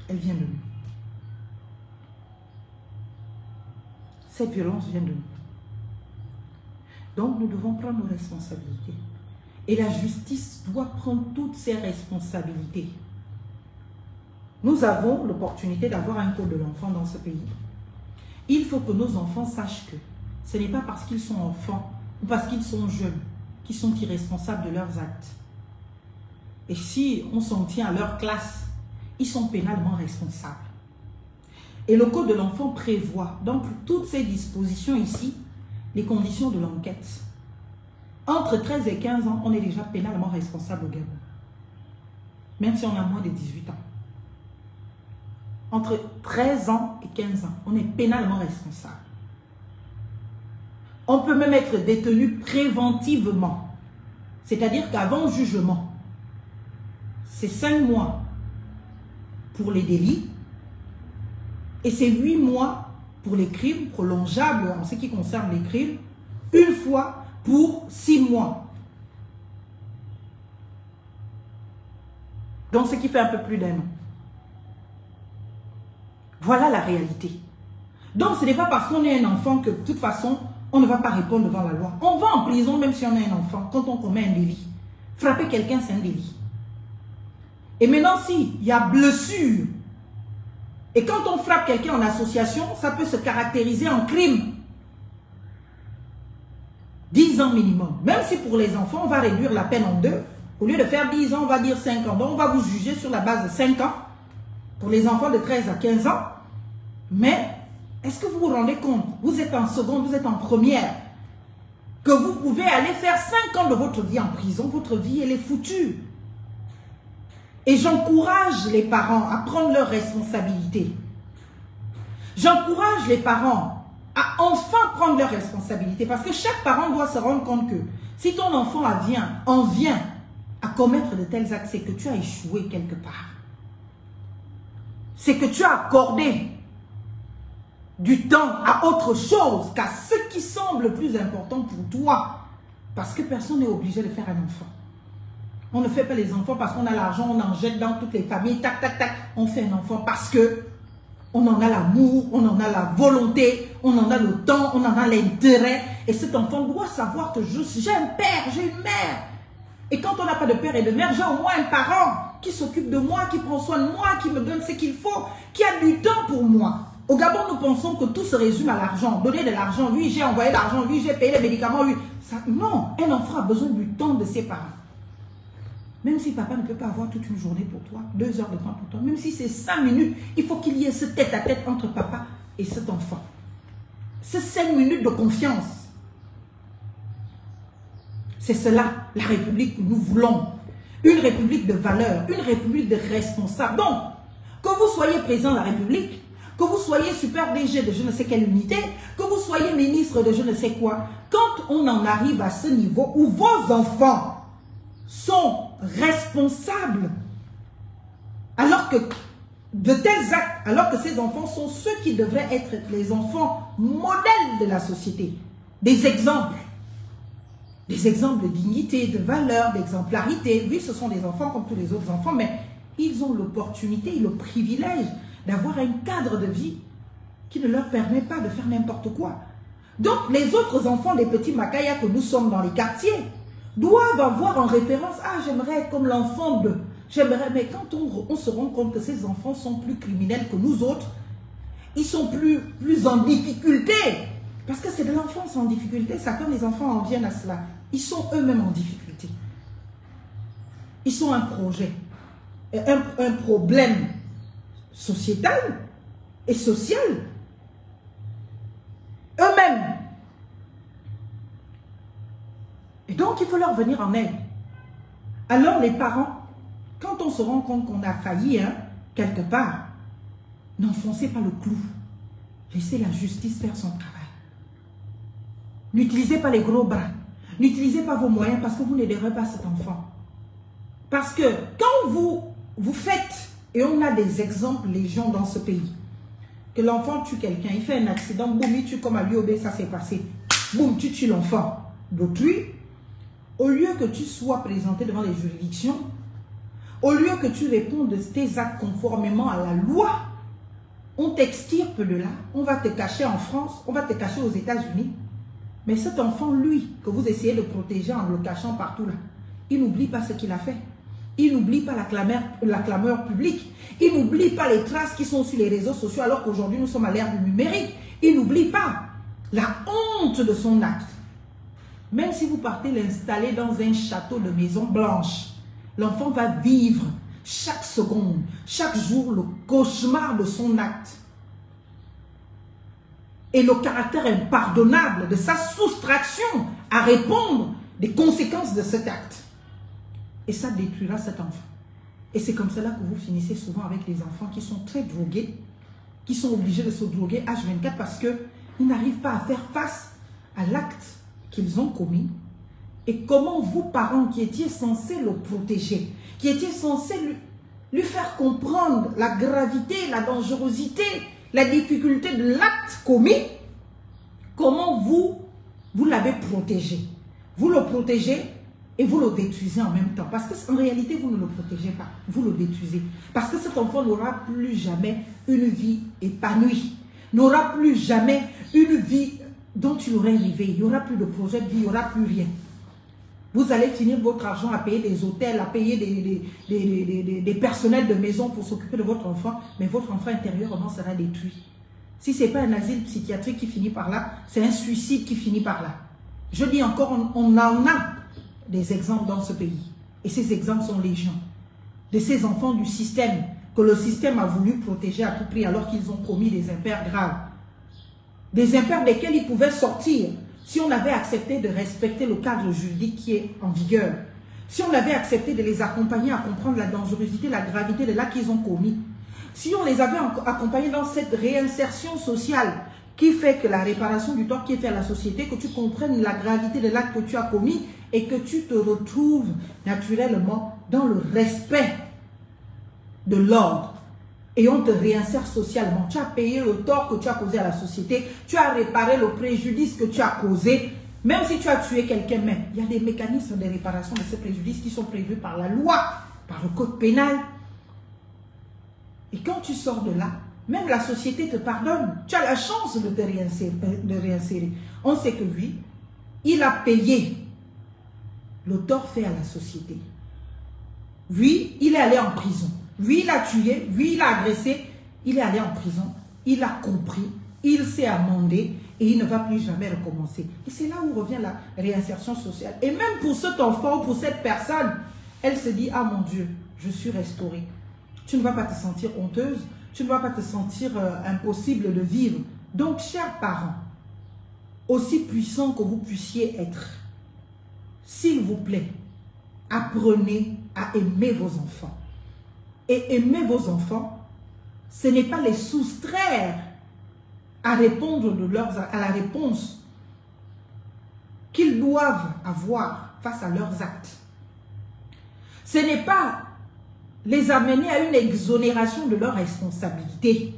elle vient de nous. Cette violence vient de nous. Donc nous devons prendre nos responsabilités. Et la justice doit prendre toutes ses responsabilités. Nous avons l'opportunité d'avoir un code de l'enfant dans ce pays. Il faut que nos enfants sachent que ce n'est pas parce qu'ils sont enfants ou parce qu'ils sont jeunes qu'ils sont irresponsables de leurs actes. Et si on s'en tient à leur classe, ils sont pénalement responsables. Et le code de l'enfant prévoit, donc toutes ces dispositions ici, les conditions de l'enquête. Entre 13 et 15 ans, on est déjà pénalement responsable au Gabon. Même si on a moins de 18 ans. Entre 13 ans et 15 ans, on est pénalement responsable. On peut même être détenu préventivement. C'est-à-dire qu'avant jugement, c'est 5 mois pour les délits et c'est 8 mois pour les crimes prolongeables en ce qui concerne les crimes, une fois pour 6 mois. Donc ce qui fait un peu plus d'1 an. Voilà la réalité. Donc ce n'est pas parce qu'on est un enfant que de toute façon, on ne va pas répondre devant la loi. On va en prison même si on est un enfant, quand on commet un délit. Frapper quelqu'un, c'est un délit. Et maintenant, s'il y a blessure, et quand on frappe quelqu'un en association, ça peut se caractériser en crime. 10 ans minimum. Même si pour les enfants, on va réduire la peine en 2. Au lieu de faire 10 ans, on va dire 5 ans. Donc, on va vous juger sur la base de 5 ans. Pour les enfants de 13 à 15 ans. Mais, est-ce que vous vous rendez compte? Vous êtes en seconde, vous êtes en première. Que vous pouvez aller faire 5 ans de votre vie en prison. Votre vie, elle est foutue. Et j'encourage les parents à prendre leurs responsabilités. J'encourage les parents à enfin prendre leurs responsabilités. Parce que chaque parent doit se rendre compte que si ton enfant en vient à commettre de tels actes, c'est que tu as échoué quelque part. C'est que tu as accordé du temps à autre chose qu'à ce qui semble plus important pour toi. Parce que personne n'est obligé de faire un enfant. On ne fait pas les enfants parce qu'on a l'argent, on en jette dans toutes les familles, tac, tac, tac. On fait un enfant parce que on en a l'amour, on en a la volonté, on en a le temps, on en a l'intérêt. Et cet enfant doit savoir que j'ai un père, j'ai une mère. Et quand on n'a pas de père et de mère, j'ai au moins un parent qui s'occupe de moi, qui prend soin de moi, qui me donne ce qu'il faut, qui a du temps pour moi. Au Gabon, nous pensons que tout se résume à l'argent. Donner de l'argent, lui, j'ai envoyé l'argent, lui, j'ai payé les médicaments, lui. Ça, non, un enfant a besoin du temps de ses parents. Même si papa ne peut pas avoir toute une journée pour toi, 2 heures de temps pour toi, même si c'est 5 minutes, il faut qu'il y ait ce tête-à-tête entre papa et cet enfant. C'est 5 minutes de confiance. C'est cela, la République que nous voulons. Une République de valeurs, une République de responsables. Donc, que vous soyez président de la République, que vous soyez super DG de je ne sais quelle unité, que vous soyez ministre de je ne sais quoi, quand on en arrive à ce niveau où vos enfants sont responsables, alors que de tels actes, alors que ces enfants sont ceux qui devraient être les enfants modèles de la société, des exemples de dignité, de valeur, d'exemplarité. Oui, ce sont des enfants comme tous les autres enfants, mais ils ont l'opportunité et le privilège d'avoir un cadre de vie qui ne leur permet pas de faire n'importe quoi. Donc, les autres enfants des petits Makaya que nous sommes dans les quartiers doivent avoir en référence, ah, j'aimerais être comme l'enfant de... J'aimerais, mais quand on se rend compte que ces enfants sont plus criminels que nous autres, ils sont plus en difficulté. Parce que c'est de l'enfance en difficulté, ça quand les enfants en viennent à cela. ils sont eux-mêmes en difficulté. Ils sont un projet, un problème sociétal et social. Eux-mêmes. Et donc, il faut leur venir en aide. Alors, les parents, quand on se rend compte qu'on a failli, hein, quelque part, n'enfoncez pas le clou. Laissez la justice faire son travail. N'utilisez pas les gros bras. N'utilisez pas vos moyens parce que vous n'aiderez pas cet enfant. Parce que quand vous faites, et on a des exemples légion dans ce pays, que l'enfant tue quelqu'un, il fait un accident, boum, il tue comme à l'UOB, ça s'est passé. Boum, tu tues l'enfant d'autrui. Au lieu que tu sois présenté devant les juridictions, au lieu que tu répondes de tes actes conformément à la loi, on t'extirpe de là, on va te cacher en France, on va te cacher aux États-Unis. Mais cet enfant, lui, que vous essayez de protéger en le cachant partout là, il n'oublie pas ce qu'il a fait. Il n'oublie pas la clameur publique. Il n'oublie pas les traces qui sont sur les réseaux sociaux alors qu'aujourd'hui nous sommes à l'ère du numérique. Il n'oublie pas la honte de son acte. Même si vous partez l'installer dans un château de maison blanche, l'enfant va vivre chaque seconde, chaque jour le cauchemar de son acte. Et le caractère impardonnable de sa soustraction à répondre des conséquences de cet acte. Et ça détruira cet enfant. Et c'est comme cela que vous finissez souvent avec les enfants qui sont très drogués, qui sont obligés de se droguer H24 parce qu'ils n'arrivent pas à faire face à l'acte qu'ils ont commis. Et comment vous, parents qui étiez censés le protéger, qui étiez censés lui faire comprendre la gravité, la dangerosité, la difficulté de l'acte commis, comment vous l'avez protégé. Vous le protégez et vous le détruisez en même temps. Parce qu'en réalité, vous ne le protégez pas. Vous le détruisez. Parce que cet enfant n'aura plus jamais une vie épanouie. N'aura plus jamais une vie dont il aurait rêvé. Il n'y aura plus de projet de vie, il n'y aura plus rien. Vous allez finir votre argent à payer des hôtels, à payer des personnels de maison pour s'occuper de votre enfant. Mais votre enfant intérieurement sera détruit. Si ce n'est pas un asile psychiatrique qui finit par là, c'est un suicide qui finit par là. Je dis encore, on en a des exemples dans ce pays. Et ces exemples sont légion. De ces enfants du système, que le système a voulu protéger à tout prix alors qu'ils ont commis des impairs graves. Des impairs desquels ils pouvaient sortir si on avait accepté de respecter le cadre juridique qui est en vigueur. Si on avait accepté de les accompagner à comprendre la dangerosité, la gravité de l'acte qu'ils ont commis. Si on les avait accompagnés dans cette réinsertion sociale qui fait que la réparation du tort qui est fait à la société, que tu comprennes la gravité de l'acte que tu as commis et que tu te retrouves naturellement dans le respect de l'ordre. Et on te réinsère socialement. Tu as payé le tort que tu as causé à la société. Tu as réparé le préjudice que tu as causé. Même si tu as tué quelqu'un même, il y a des mécanismes de réparation de ce préjudice qui sont prévus par la loi, par le code pénal. Et quand tu sors de là, même la société te pardonne. Tu as la chance de te réinsérer. On sait que lui, il a payé le tort fait à la société. Lui, il est allé en prison. Lui, il a tué. Lui, il a agressé. Il est allé en prison. Il a compris. Il s'est amendé. Et il ne va plus jamais recommencer. Et c'est là où revient la réinsertion sociale. Et même pour cet enfant, pour cette personne, elle se dit, ah mon Dieu, je suis restaurée. Tu ne vas pas te sentir honteuse. Tu ne vas pas te sentir impossible de vivre. Donc, chers parents, aussi puissants que vous puissiez être, s'il vous plaît, apprenez à aimer vos enfants. Et aimer vos enfants, ce n'est pas les soustraire à répondre à la réponse qu'ils doivent avoir face à leurs actes. Ce n'est pas les amener à une exonération de leurs responsabilités.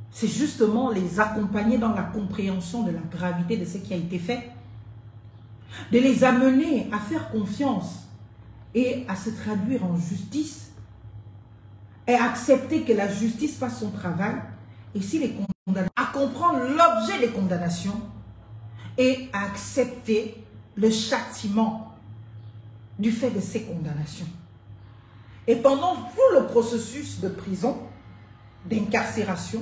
C'est justement les accompagner dans la compréhension de la gravité de ce qui a été fait. De les amener à faire confiance et à se traduire en justice et accepter que la justice fasse son travail et si les condamnés, à comprendre l'objet des condamnations et à accepter le châtiment du fait de ces condamnations. Et pendant tout le processus de prison, d'incarcération,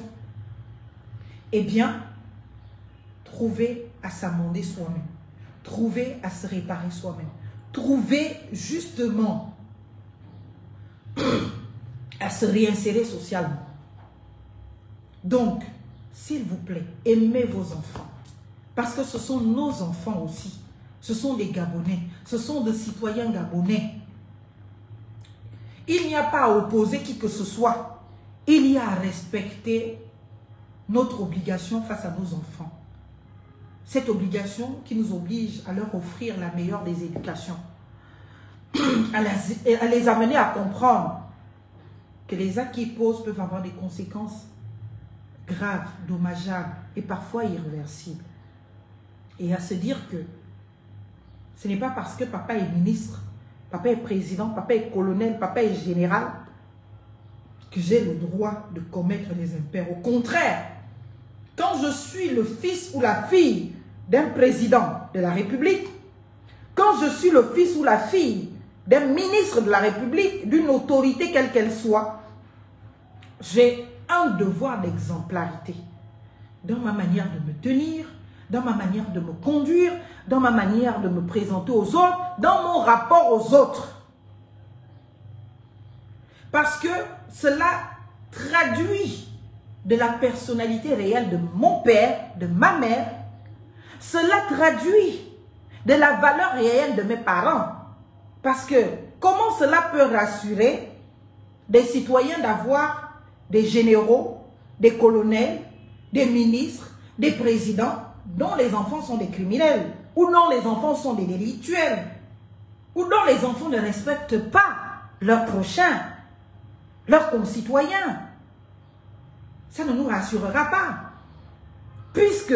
eh bien, trouver à s'amender soi-même, trouver à se réparer soi-même, trouver justement à se réinsérer socialement. Donc, s'il vous plaît, aimez vos enfants. Parce que ce sont nos enfants aussi. Ce sont des Gabonais. Ce sont des citoyens gabonais. Il n'y a pas à opposer qui que ce soit. Il y a à respecter notre obligation face à nos enfants. Cette obligation qui nous oblige à leur offrir la meilleure des éducations. À les amener à comprendre que les actes qu'ils posent peuvent avoir des conséquences graves, dommageables et parfois irréversibles. Et à se dire que ce n'est pas parce que papa est ministre, papa est président, papa est colonel, papa est général, que j'ai le droit de commettre des impairs. Au contraire, quand je suis le fils ou la fille d'un président de la République, quand je suis le fils ou la fille d'un ministre de la République, d'une autorité quelle qu'elle soit, j'ai un devoir d'exemplarité dans ma manière de me tenir, dans ma manière de me conduire, dans ma manière de me présenter aux autres, dans mon rapport aux autres. Parce que cela traduit de la personnalité réelle de mon père, de ma mère. Cela traduit de la valeur réelle de mes parents. Parce que comment cela peut rassurer des citoyens d'avoir des généraux, des colonels, des ministres, des présidents dont les enfants sont des criminels, ou dont les enfants sont des délictuels, ou dont les enfants ne respectent pas leurs prochains, leurs concitoyens. Ça ne nous rassurera pas. Puisque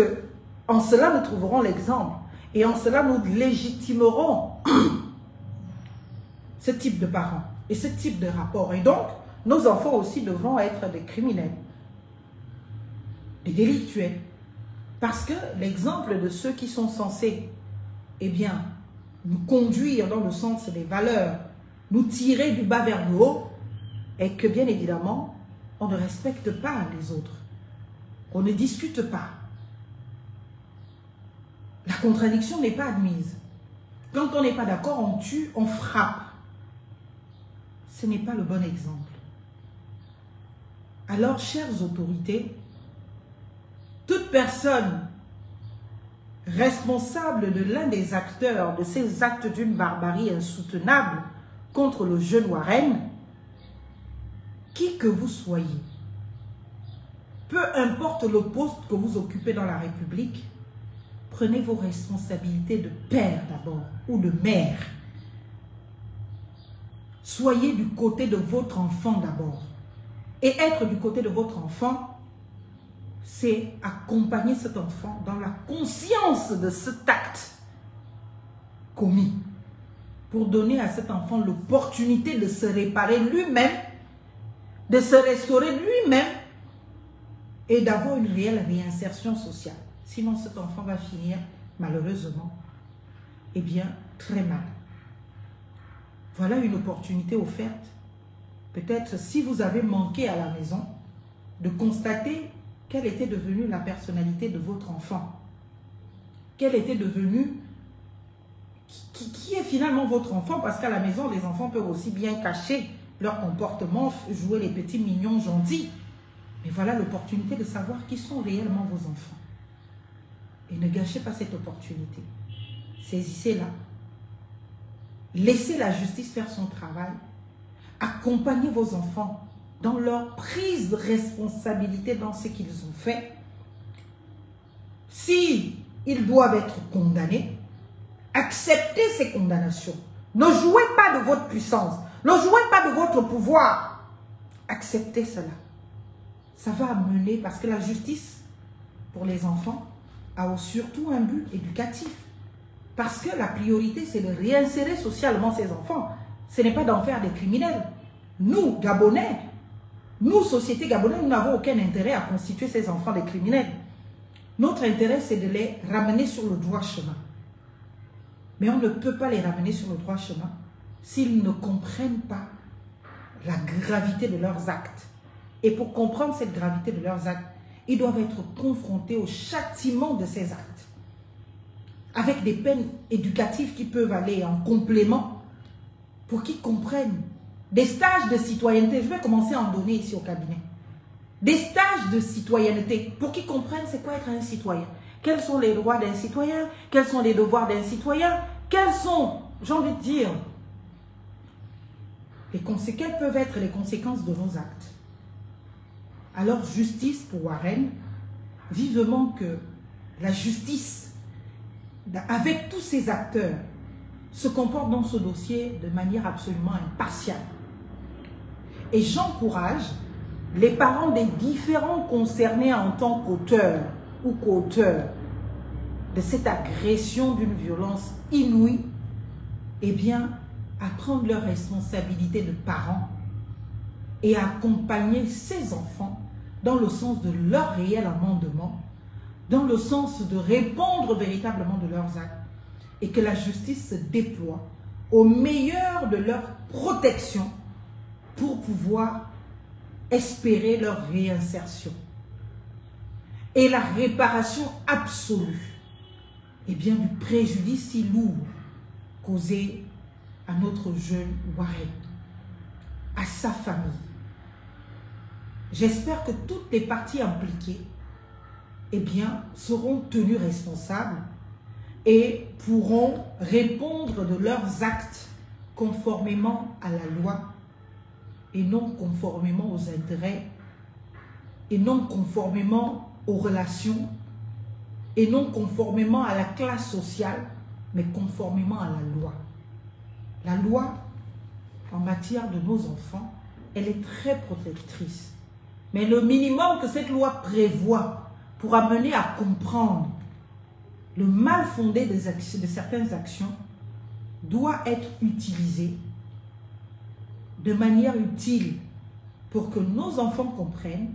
en cela nous trouverons l'exemple et en cela nous légitimerons ce type de parents et ce type de rapport. Et donc, nos enfants aussi devront être des criminels, des délictuels. Parce que l'exemple de ceux qui sont censés, eh bien, nous conduire dans le sens des valeurs, nous tirer du bas vers le haut, est que bien évidemment, on ne respecte pas les autres. On ne discute pas. La contradiction n'est pas admise. Quand on n'est pas d'accord, on tue, on frappe. Ce n'est pas le bon exemple. Alors, chères autorités, toute personne responsable de l'un des acteurs de ces actes d'une barbarie insoutenable contre le jeune Warren, qui que vous soyez, peu importe le poste que vous occupez dans la République, prenez vos responsabilités de père d'abord ou de mère. Soyez du côté de votre enfant d'abord. Et être du côté de votre enfant, c'est accompagner cet enfant dans la conscience de cet acte commis pour donner à cet enfant l'opportunité de se réparer lui-même, de se restaurer lui-même et d'avoir une réelle réinsertion sociale. Sinon, cet enfant va finir, malheureusement, eh bien, très mal. Voilà une opportunité offerte. Peut-être si vous avez manqué à la maison, de constater quelle était devenue la personnalité de votre enfant. Quelle était devenue, qui est finalement votre enfant, parce qu'à la maison, les enfants peuvent aussi bien cacher leur comportement, jouer les petits mignons gentils. Mais voilà l'opportunité de savoir qui sont réellement vos enfants. Et ne gâchez pas cette opportunité. Saisissez-la. Laissez la justice faire son travail. Accompagnez vos enfants dans leur prise de responsabilité dans ce qu'ils ont fait. Si ils doivent être condamnés, acceptez ces condamnations. Ne jouez pas de votre puissance. Ne jouez pas de votre pouvoir. Acceptez cela. Ça va amener, parce que la justice pour les enfants a surtout un but éducatif. Parce que la priorité, c'est de réinsérer socialement ces enfants. Ce n'est pas d'en faire des criminels. Nous, Gabonais, nous, société gabonaise, nous n'avons aucun intérêt à constituer ces enfants des criminels. Notre intérêt, c'est de les ramener sur le droit chemin. Mais on ne peut pas les ramener sur le droit chemin s'ils ne comprennent pas la gravité de leurs actes. Et pour comprendre cette gravité de leurs actes, ils doivent être confrontés au châtiment de ces actes. avec des peines éducatives qui peuvent aller en complément pour qu'ils comprennent. Des stages de citoyenneté, je vais commencer à en donner ici au cabinet. Des stages de citoyenneté pour qu'ils comprennent c'est quoi être un citoyen. Quels sont les droits d'un citoyen, quels sont les devoirs d'un citoyen, quels sont, j'ai envie de dire, quelles peuvent être les conséquences de nos actes. Alors, justice pour Warren, vivement que la justice, avec tous ces acteurs, se comporte dans ce dossier de manière absolument impartiale. Et j'encourage les parents des différents concernés en tant qu'auteurs ou co-auteurs de cette agression d'une violence inouïe, eh bien, à prendre leurs responsabilités de parents et à accompagner ces enfants dans le sens de leur réel amendement, dans le sens de répondre véritablement de leurs actes et que la justice se déploie au meilleur de leur protection pour pouvoir espérer leur réinsertion. Et la réparation absolue, eh bien, du préjudice si lourd causé à notre jeune Warren, à sa famille. J'espère que toutes les parties impliquées, eh bien, seront tenues responsables et pourront répondre de leurs actes conformément à la loi et non conformément aux intérêts et non conformément aux relations et non conformément à la classe sociale, mais conformément à la loi. La loi, en matière de nos enfants, elle est très protectrice. Mais le minimum que cette loi prévoit pour amener à comprendre le mal fondé de certaines actions doit être utilisé de manière utile pour que nos enfants comprennent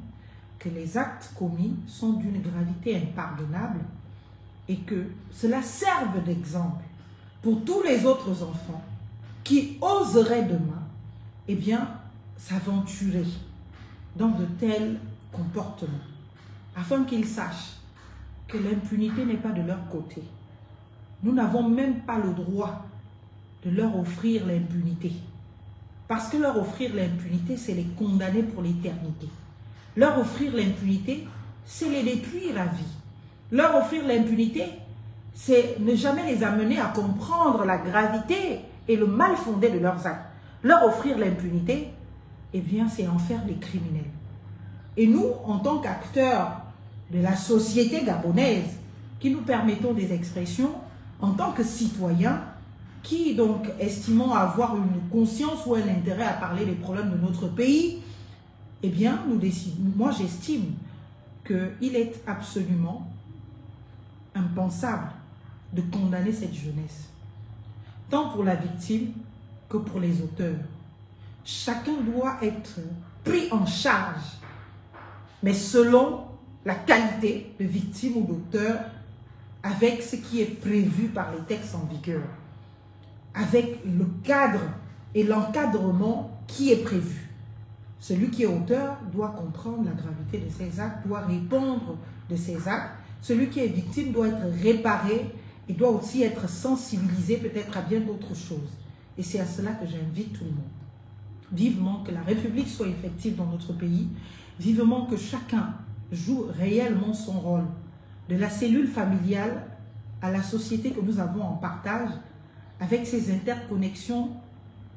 que les actes commis sont d'une gravité impardonnable et que cela serve d'exemple pour tous les autres enfants qui oseraient demain, eh bien, s'aventurer dans de tels comportements, afin qu'ils sachent que l'impunité n'est pas de leur côté. Nous n'avons même pas le droit de leur offrir l'impunité. Parce que leur offrir l'impunité, c'est les condamner pour l'éternité. Leur offrir l'impunité, c'est les détruire à vie. Leur offrir l'impunité, c'est ne jamais les amener à comprendre la gravité et le mal fondé de leurs actes. Leur offrir l'impunité, eh bien, c'est en faire des criminels. Et nous, en tant qu'acteurs de la société gabonaise, qui nous permettons des expressions, en tant que citoyens, qui donc estimons avoir une conscience ou un intérêt à parler des problèmes de notre pays, eh bien, nous décidons, moi j'estime qu'il est absolument impensable de condamner cette jeunesse, tant pour la victime que pour les auteurs. Chacun doit être pris en charge, mais selon la qualité de victime ou d'auteur, avec ce qui est prévu par les textes en vigueur, avec le cadre et l'encadrement qui est prévu. Celui qui est auteur doit comprendre la gravité de ses actes, doit répondre de ses actes. Celui qui est victime doit être réparé et doit aussi être sensibilisé peut-être à bien d'autres choses. Et c'est à cela que j'invite tout le monde. Vivement que la République soit effective dans notre pays, vivement que chacun joue réellement son rôle, de la cellule familiale à la société que nous avons en partage, avec ces interconnexions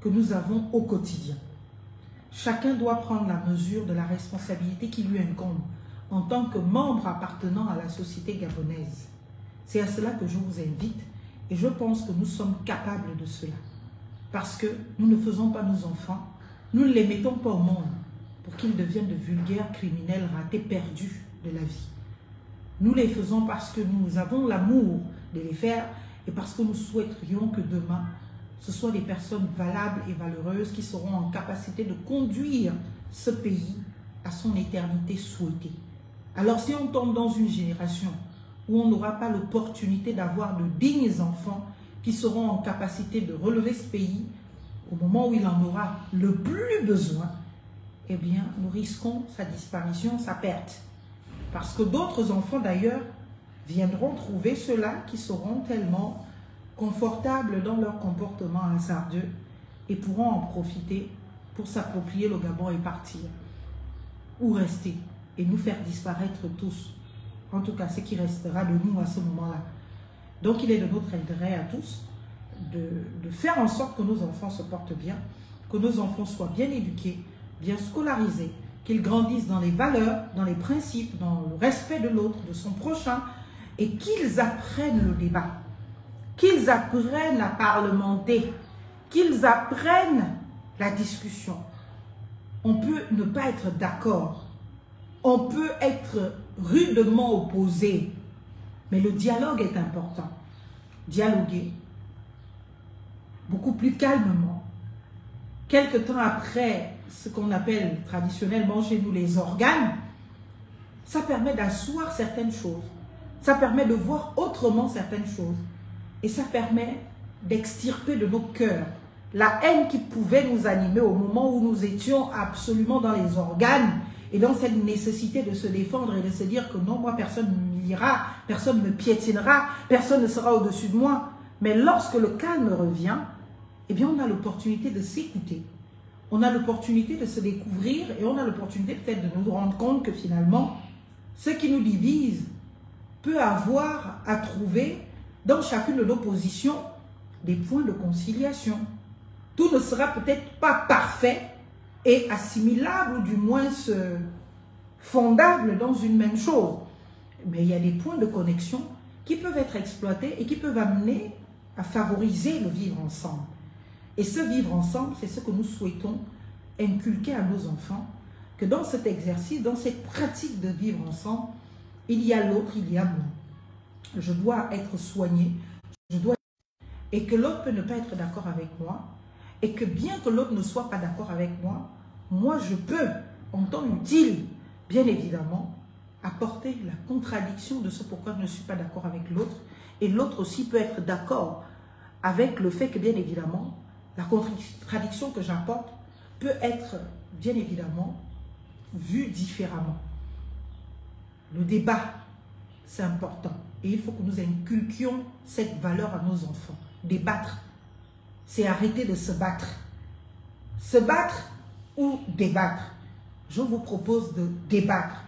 que nous avons au quotidien. Chacun doit prendre la mesure de la responsabilité qui lui incombe en tant que membre appartenant à la société gabonaise. C'est à cela que je vous invite et je pense que nous sommes capables de cela. Parce que nous ne faisons pas nos enfants, nous ne les mettons pas au monde pour qu'ils deviennent de vulgaires criminels ratés perdus de la vie. Nous les faisons parce que nous avons l'amour de les faire et parce que nous souhaiterions que demain, ce soient des personnes valables et valeureuses qui seront en capacité de conduire ce pays à son éternité souhaitée. Alors si on tombe dans une génération où on n'aura pas l'opportunité d'avoir de dignes enfants qui seront en capacité de relever ce pays au moment où il en aura le plus besoin, eh bien, nous risquons sa disparition, sa perte. Parce que d'autres enfants, d'ailleurs, viendront trouver ceux-là qui seront tellement confortables dans leur comportement hasardeux et pourront en profiter pour s'approprier le Gabon et partir. Ou rester et nous faire disparaître tous. En tout cas, ce qui restera de nous à ce moment-là. Donc, il est de notre intérêt à tous de faire en sorte que nos enfants se portent bien, que nos enfants soient bien éduqués, bien scolarisés, qu'ils grandissent dans les valeurs, dans les principes, dans le respect de l'autre, de son prochain, et qu'ils apprennent le débat, qu'ils apprennent à parlementer, qu'ils apprennent la discussion. On peut ne pas être d'accord, on peut être rudement opposé, mais le dialogue est important. Dialoguer, beaucoup plus calmement. Quelque temps après ce qu'on appelle traditionnellement chez nous les organes, ça permet d'asseoir certaines choses, ça permet de voir autrement certaines choses, et ça permet d'extirper de nos cœurs la haine qui pouvait nous animer au moment où nous étions absolument dans les organes et dans cette nécessité de se défendre et de se dire que non, moi personne ne m'humiliera, personne ne me piétinera, personne ne sera au-dessus de moi. Mais lorsque le calme revient, eh bien on a l'opportunité de s'écouter, on a l'opportunité de se découvrir et on a l'opportunité peut-être de nous rendre compte que finalement, ce qui nous divise peut avoir à trouver dans chacune de nos positions des points de conciliation. Tout ne sera peut-être pas parfait et assimilable ou du moins fondable dans une même chose. Mais il y a des points de connexion qui peuvent être exploités et qui peuvent amener à favoriser le vivre ensemble. Et ce vivre ensemble, c'est ce que nous souhaitons inculquer à nos enfants, que dans cet exercice, dans cette pratique de vivre ensemble, il y a l'autre, il y a moi. Je dois être soigné, et que l'autre peut ne pas être d'accord avec moi, et que bien que l'autre ne soit pas d'accord avec moi, moi je peux, en temps utile, bien évidemment, apporter la contradiction de ce pourquoi je ne suis pas d'accord avec l'autre, et l'autre aussi peut être d'accord avec le fait que bien évidemment, la contradiction que j'apporte peut être bien évidemment vue différemment. Le débat, c'est important, et il faut que nous inculquions cette valeur à nos enfants. Débattre, c'est arrêter de se battre. Se battre ou débattre. Je vous propose de débattre.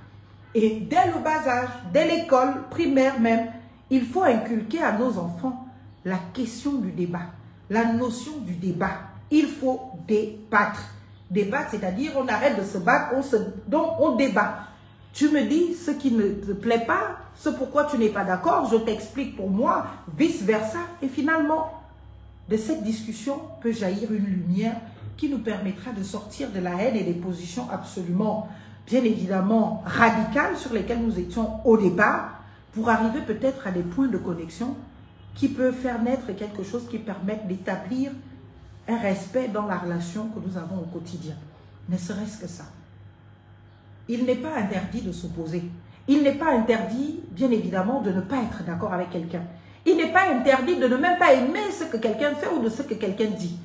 Et dès le bas âge, dès l'école primaire même, il faut inculquer à nos enfants la question du débat, la notion du débat. Il faut débattre. Débattre, c'est-à-dire on arrête de se battre, donc on débat. Tu me dis ce qui ne te plaît pas, ce pourquoi tu n'es pas d'accord, je t'explique pour moi, vice-versa. Et finalement, de cette discussion peut jaillir une lumière qui nous permettra de sortir de la haine et des positions absolument, bien évidemment, radicales sur lesquelles nous étions au départ, pour arriver peut-être à des points de connexion qui peuvent faire naître quelque chose qui permette d'établir un respect dans la relation que nous avons au quotidien. Ne serait-ce que ça. Il n'est pas interdit de s'opposer. Il n'est pas interdit, bien évidemment, de ne pas être d'accord avec quelqu'un. Il n'est pas interdit de ne même pas aimer ce que quelqu'un fait ou de ce que quelqu'un dit.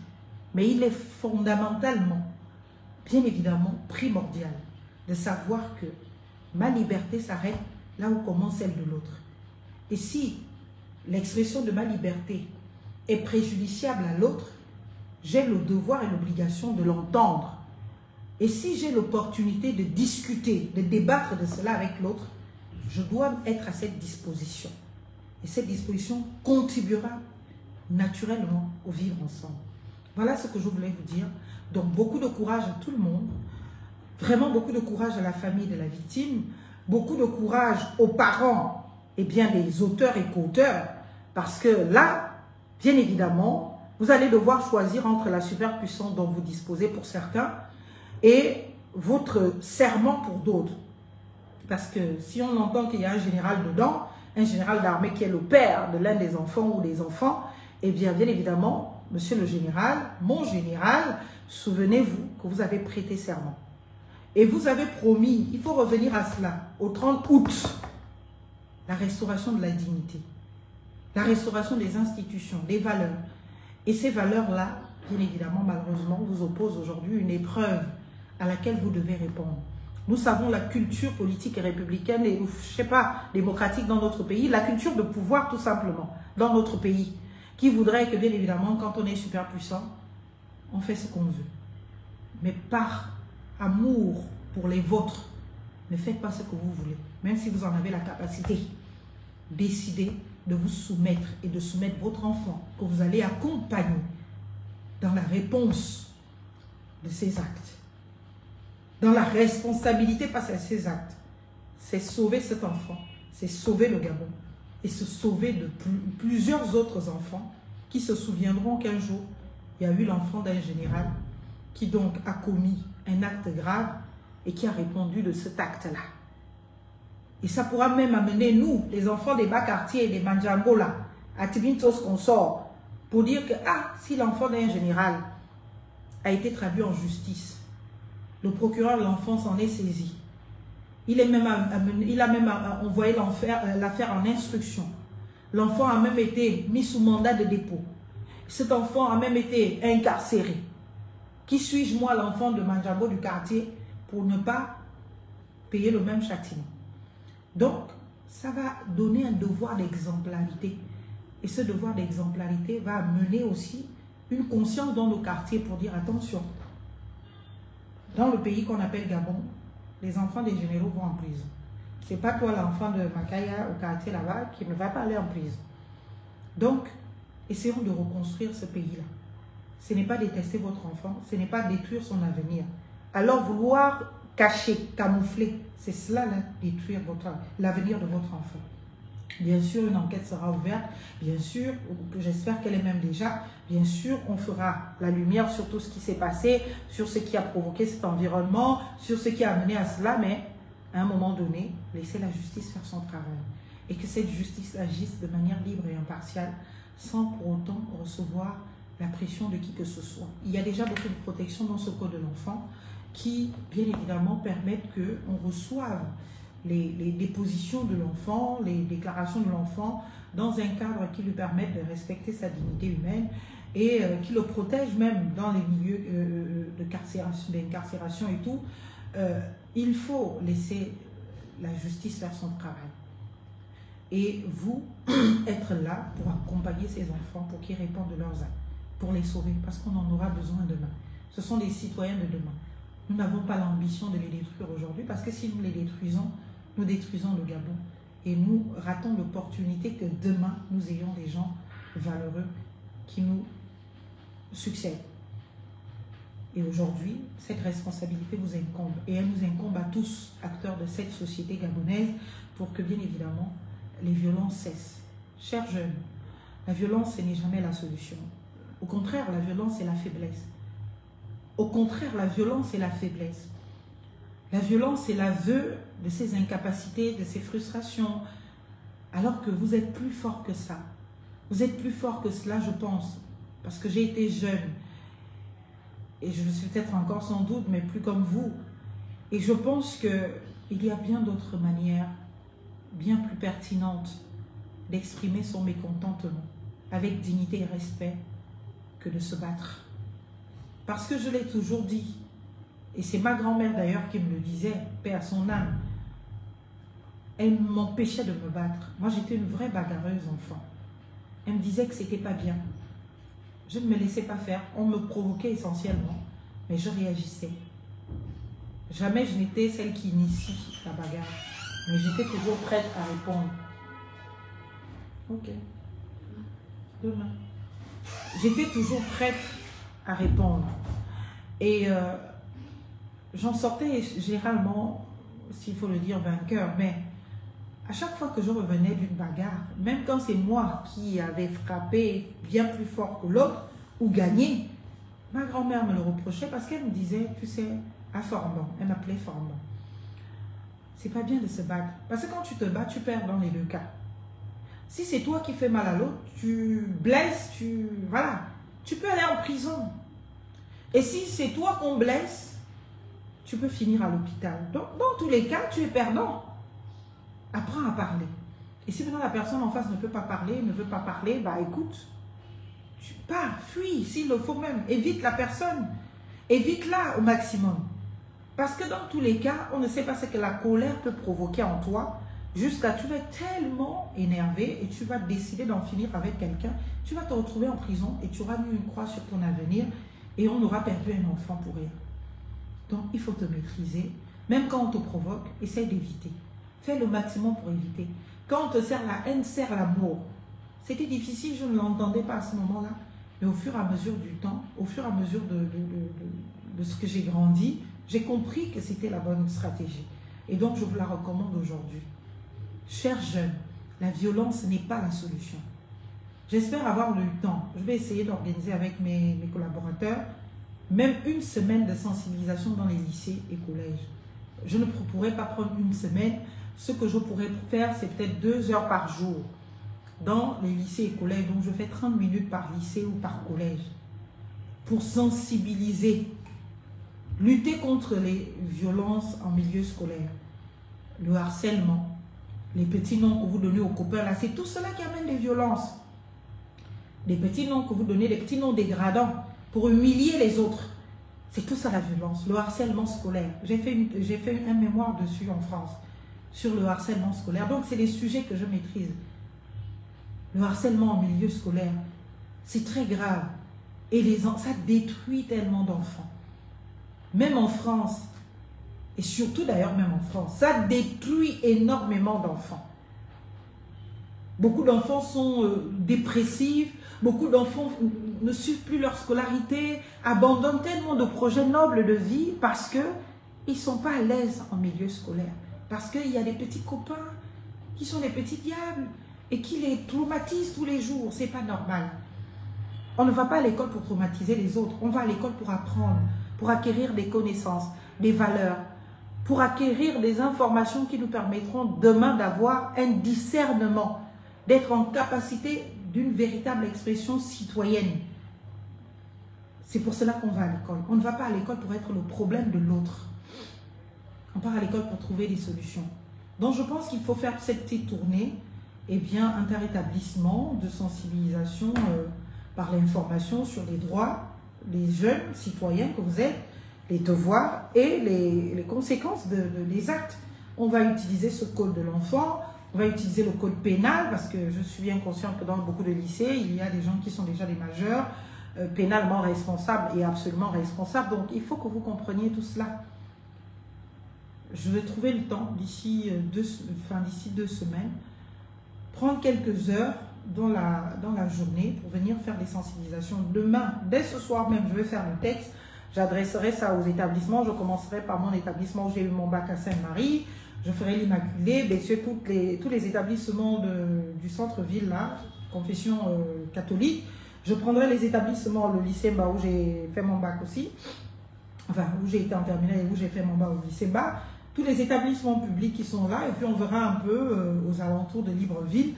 Mais il est fondamentalement, bien évidemment, primordial de savoir que ma liberté s'arrête là où commence celle de l'autre. Et si l'expression de ma liberté est préjudiciable à l'autre, j'ai le devoir et l'obligation de l'entendre. Et si j'ai l'opportunité de discuter, de débattre de cela avec l'autre, je dois être à cette disposition. Et cette disposition contribuera naturellement au vivre ensemble. Voilà ce que je voulais vous dire. Donc beaucoup de courage à tout le monde. Vraiment beaucoup de courage à la famille de la victime. Beaucoup de courage aux parents et bien les auteurs et co-auteurs. Parce que là, bien évidemment, vous allez devoir choisir entre la superpuissance dont vous disposez pour certains et votre serment pour d'autres. Parce que si on entend qu'il y a un général dedans, un général d'armée qui est le père de l'un des enfants ou des enfants, eh bien évidemment, monsieur le général, mon général, souvenez-vous que vous avez prêté serment. Et vous avez promis, il faut revenir à cela, au 30 août, la restauration de la dignité, la restauration des institutions, des valeurs. Et ces valeurs-là, bien évidemment, malheureusement, vous opposent aujourd'hui une épreuve à laquelle vous devez répondre. Nous savons la culture politique et républicaine et, je sais pas, démocratique dans notre pays, la culture de pouvoir tout simplement dans notre pays, qui voudrait que, bien évidemment, quand on est super puissant, on fait ce qu'on veut. Mais par amour pour les vôtres, ne faites pas ce que vous voulez. Même si vous en avez la capacité, décidez de vous soumettre et de soumettre votre enfant que vous allez accompagner dans la réponse de ces actes. Dans la responsabilité face à ces actes. C'est sauver cet enfant, c'est sauver le Gabon et se sauver de plusieurs autres enfants qui se souviendront qu'un jour, il y a eu l'enfant d'un général qui donc a commis un acte grave et qui a répondu de cet acte-là. Et ça pourra même amener nous, les enfants des bas quartiers, des Mandjangola, à Tibintos qu'on sort, pour dire que, ah, si l'enfant d'un général a été traduit en justice, le procureur de l'enfant s'en est saisi. Il a même envoyé l'affaire en instruction. L'enfant a même été mis sous mandat de dépôt. Cet enfant a même été incarcéré. Qui suis-je, moi, l'enfant de Mandjango du quartier, pour ne pas payer le même châtiment? Donc, ça va donner un devoir d'exemplarité. Et ce devoir d'exemplarité va amener aussi une conscience dans nos quartiers pour dire attention. Dans le pays qu'on appelle Gabon, les enfants des généraux vont en prison. Ce n'est pas toi l'enfant de Makaya au quartier là-bas qui ne va pas aller en prison. Donc, essayons de reconstruire ce pays-là. Ce n'est pas détester votre enfant, ce n'est pas détruire son avenir. Alors vouloir cacher, camoufler, c'est cela là, détruire l'avenir de votre enfant. Bien sûr, une enquête sera ouverte, bien sûr, j'espère qu'elle est même déjà, bien sûr, on fera la lumière sur tout ce qui s'est passé, sur ce qui a provoqué cet environnement, sur ce qui a amené à cela, mais à un moment donné, laissez la justice faire son travail. Et que cette justice agisse de manière libre et impartiale, sans pour autant recevoir la pression de qui que ce soit. Il y a déjà beaucoup de protections dans ce code de l'enfant qui, bien évidemment, permettent qu'on reçoive les dépositions de l'enfant, les déclarations de l'enfant dans un cadre qui lui permette de respecter sa dignité humaine et qui le protège même dans les milieux d'incarcération et tout. Il faut laisser la justice faire son travail. Et vous, être là pour accompagner ces enfants, pour qu'ils répondent de leurs actes, pour les sauver, parce qu'on en aura besoin demain. Ce sont des citoyens de demain. Nous n'avons pas l'ambition de les détruire aujourd'hui, parce que si nous les détruisons, nous détruisons le Gabon. Et nous ratons l'opportunité que demain, nous ayons des gens valeureux qui nous succèdent. Et aujourd'hui, cette responsabilité vous incombe. Et elle nous incombe à tous, acteurs de cette société gabonaise, pour que, bien évidemment, les violences cessent. Chers jeunes, la violence, ce n'est jamais la solution. Au contraire, la violence, c'est la faiblesse. Au contraire, la violence, c'est la faiblesse. La violence, c'est l'aveu de ses incapacités, de ses frustrations, alors que vous êtes plus fort que ça. Vous êtes plus fort que cela, je pense, parce que j'ai été jeune, et je le suis peut-être encore sans doute, mais plus comme vous. Et je pense qu'il y a bien d'autres manières, bien plus pertinentes, d'exprimer son mécontentement, avec dignité et respect, que de se battre. Parce que je l'ai toujours dit, et c'est ma grand-mère d'ailleurs qui me le disait, paix à son âme, elle m'empêchait de me battre. Moi, j'étais une vraie bagarreuse enfant. Elle me disait que c'était pas bien. Je ne me laissais pas faire. On me provoquait essentiellement, mais je réagissais. Jamais je n'étais celle qui initie la bagarre, mais j'étais toujours prête à répondre. Ok. Demain. J'étais toujours prête à répondre. Et j'en sortais généralement, s'il faut le dire, vainqueur, mais à chaque fois que je revenais d'une bagarre, même quand c'est moi qui avais frappé bien plus fort que l'autre ou gagné, ma grand-mère me le reprochait parce qu'elle me disait, tu sais, à Formant, elle m'appelait Formant. C'est pas bien de se battre. Parce que quand tu te bats, tu perds dans les deux cas. Si c'est toi qui fais mal à l'autre, tu blesses, voilà, tu peux aller en prison. Et si c'est toi qu'on blesse, tu peux finir à l'hôpital. Donc, dans tous les cas, tu es perdant. Apprends à parler. Et si maintenant la personne en face ne peut pas parler, bah écoute, tu pars, fuis, s'il le faut même. Évite la personne. Évite-la au maximum. Parce que dans tous les cas, on ne sait pas ce que la colère peut provoquer en toi, jusqu'à tu vas être tellement énervé et tu vas décider d'en finir avec quelqu'un. Tu vas te retrouver en prison et tu auras mis une croix sur ton avenir et on aura perdu un enfant pour rien. Donc, il faut te maîtriser. Même quand on te provoque, essaye d'éviter. Fais le maximum pour éviter. Quand on te sert la haine, sert l'amour. C'était difficile, je ne l'entendais pas à ce moment-là. Mais au fur et à mesure du temps, au fur et à mesure de ce que j'ai grandi, j'ai compris que c'était la bonne stratégie. Et donc, je vous la recommande aujourd'hui. Chers jeunes, la violence n'est pas la solution. J'espère avoir le temps. Je vais essayer d'organiser avec mes collaborateurs même une semaine de sensibilisation dans les lycées et collèges. Je ne pourrais pas prendre une semaine. Ce que je pourrais faire, c'est peut-être 2 heures par jour dans les lycées et collèges. Donc, je fais 30 minutes par lycée ou par collège pour sensibiliser, lutter contre les violences en milieu scolaire, le harcèlement, les petits noms que vous donnez aux copains, là, c'est tout cela qui amène des violences. Des petits noms que vous donnez, des petits noms dégradants pour humilier les autres. C'est tout ça la violence, le harcèlement scolaire. J'ai fait un mémoire dessus en France, sur le harcèlement scolaire. Donc, c'est des sujets que je maîtrise. Le harcèlement en milieu scolaire, c'est très grave. Et ça détruit tellement d'enfants. Même en France, et surtout d'ailleurs même en France, ça détruit énormément d'enfants. Beaucoup d'enfants sont dépressifs, beaucoup d'enfants ne suivent plus leur scolarité, abandonnent tellement de projets nobles de vie parce qu'ils ne sont pas à l'aise en milieu scolaire. Parce qu'il y a des petits copains qui sont des petits diables et qui les traumatisent tous les jours. Ce n'est pas normal. On ne va pas à l'école pour traumatiser les autres. On va à l'école pour apprendre, pour acquérir des connaissances, des valeurs, pour acquérir des informations qui nous permettront demain d'avoir un discernement, d'être en capacité d'une véritable expression citoyenne. C'est pour cela qu'on va à l'école. On ne va pas à l'école pour être le problème de l'autre. On part à l'école pour trouver des solutions. Donc je pense qu'il faut faire cette petite tournée, eh bien, interétablissement de sensibilisation par l'information sur les droits des jeunes citoyens que vous êtes, les devoirs et les conséquences des actes. On va utiliser ce code de l'enfant, on va utiliser le code pénal, parce que je suis bien consciente que dans beaucoup de lycées, il y a des gens qui sont déjà des majeurs, pénalement responsables et absolument responsables. Donc, il faut que vous compreniez tout cela. Je vais trouver le temps d'ici 2 semaines, prendre quelques heures dans la journée pour venir faire des sensibilisations. Demain, dès ce soir même, je vais faire le texte. J'adresserai ça aux établissements. Je commencerai par mon établissement où j'ai eu mon bac à Sainte-Marie. Je ferai l'Immaculée, bien sûr, tous les établissements du centre-ville, là, confession catholique. Je prendrai les établissements, le lycée Mba où j'ai fait mon bac aussi, enfin, où j'ai été en terminale et où j'ai fait mon bac au lycée Mba. Tous les établissements publics qui sont là, et puis on verra un peu aux alentours de Libreville,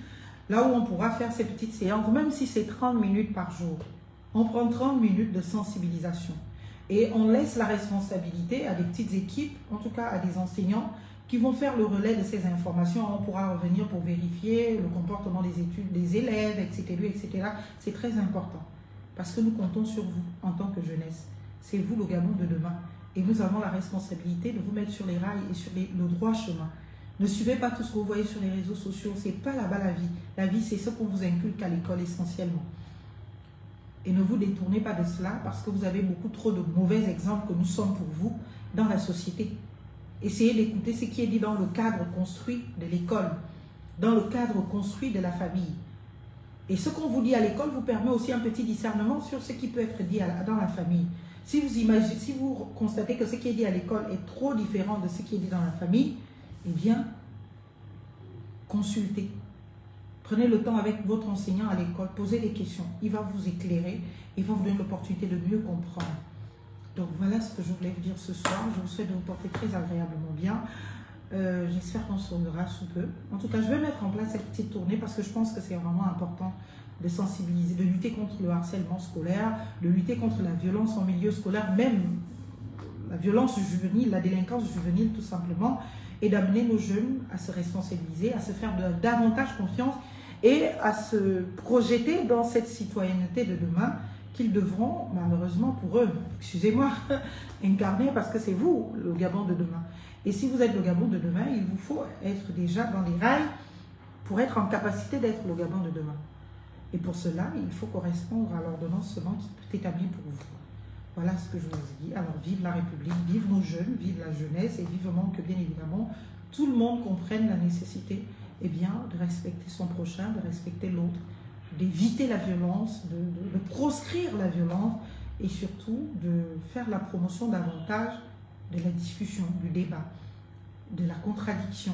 là où on pourra faire ces petites séances, même si c'est 30 minutes par jour. On prend 30 minutes de sensibilisation. Et on laisse la responsabilité à des petites équipes, en tout cas à des enseignants, qui vont faire le relais de ces informations. On pourra revenir pour vérifier le comportement des études des élèves, etc. etc. C'est très important parce que nous comptons sur vous en tant que jeunesse. C'est vous le Gabon de demain. Et nous avons la responsabilité de vous mettre sur les rails et sur le droit chemin. Ne suivez pas tout ce que vous voyez sur les réseaux sociaux. Ce n'est pas là-bas la vie. La vie, c'est ce qu'on vous inculque à l'école essentiellement. Et ne vous détournez pas de cela parce que vous avez beaucoup trop de mauvais exemples que nous sommes pour vous dans la société. Essayez d'écouter ce qui est dit dans le cadre construit de l'école, dans le cadre construit de la famille. Et ce qu'on vous dit à l'école vous permet aussi un petit discernement sur ce qui peut être dit dans la famille. Si vous constatez que ce qui est dit à l'école est trop différent de ce qui est dit dans la famille, eh bien, consultez. Prenez le temps avec votre enseignant à l'école, posez des questions. Il va vous éclairer, il va vous donner l'opportunité de mieux comprendre. Donc voilà ce que je voulais vous dire ce soir. Je vous souhaite de vous porter très agréablement bien. J'espère qu'on se reverra sous peu. En tout cas, je vais mettre en place cette petite tournée parce que je pense que c'est vraiment important de sensibiliser, de lutter contre le harcèlement scolaire, de lutter contre la violence en milieu scolaire, même la violence juvénile, la délinquance juvénile tout simplement, et d'amener nos jeunes à se responsabiliser, à se faire davantage confiance et à se projeter dans cette citoyenneté de demain qu'ils devront, malheureusement pour eux, excusez-moi, incarner parce que c'est vous, le Gabon de demain. Et si vous êtes le Gabon de demain, il vous faut être déjà dans les rails pour être en capacité d'être le Gabon de demain. Et pour cela, il faut correspondre à l'ordonnancement qui est établi pour vous. Voilà ce que je vous ai dit. Alors, vive la République, vive nos jeunes, vive la jeunesse et vivement que, bien évidemment, tout le monde comprenne la nécessité de respecter son prochain, de respecter l'autre, d'éviter la violence, de proscrire la violence et surtout de faire la promotion davantage de la discussion, du débat, de la contradiction.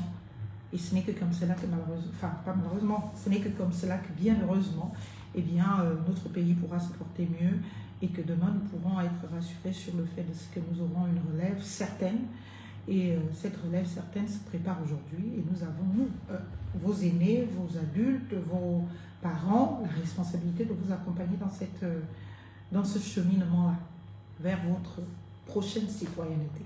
Et ce n'est que comme cela que malheureusement, enfin pas malheureusement, ce n'est que comme cela que bien heureusement, notre pays pourra se porter mieux et que demain nous pourrons être rassurés sur le fait de ce que nous aurons une relève certaine. Et cette relève certaine se prépare aujourd'hui et nous avons, nous, vos aînés, vos adultes, vos parents, la responsabilité de vous accompagner dans ce cheminement-là vers votre prochaine citoyenneté.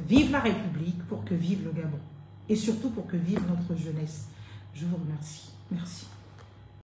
Vive la République pour que vive le Gabon et surtout pour que vive notre jeunesse. Je vous remercie. Merci.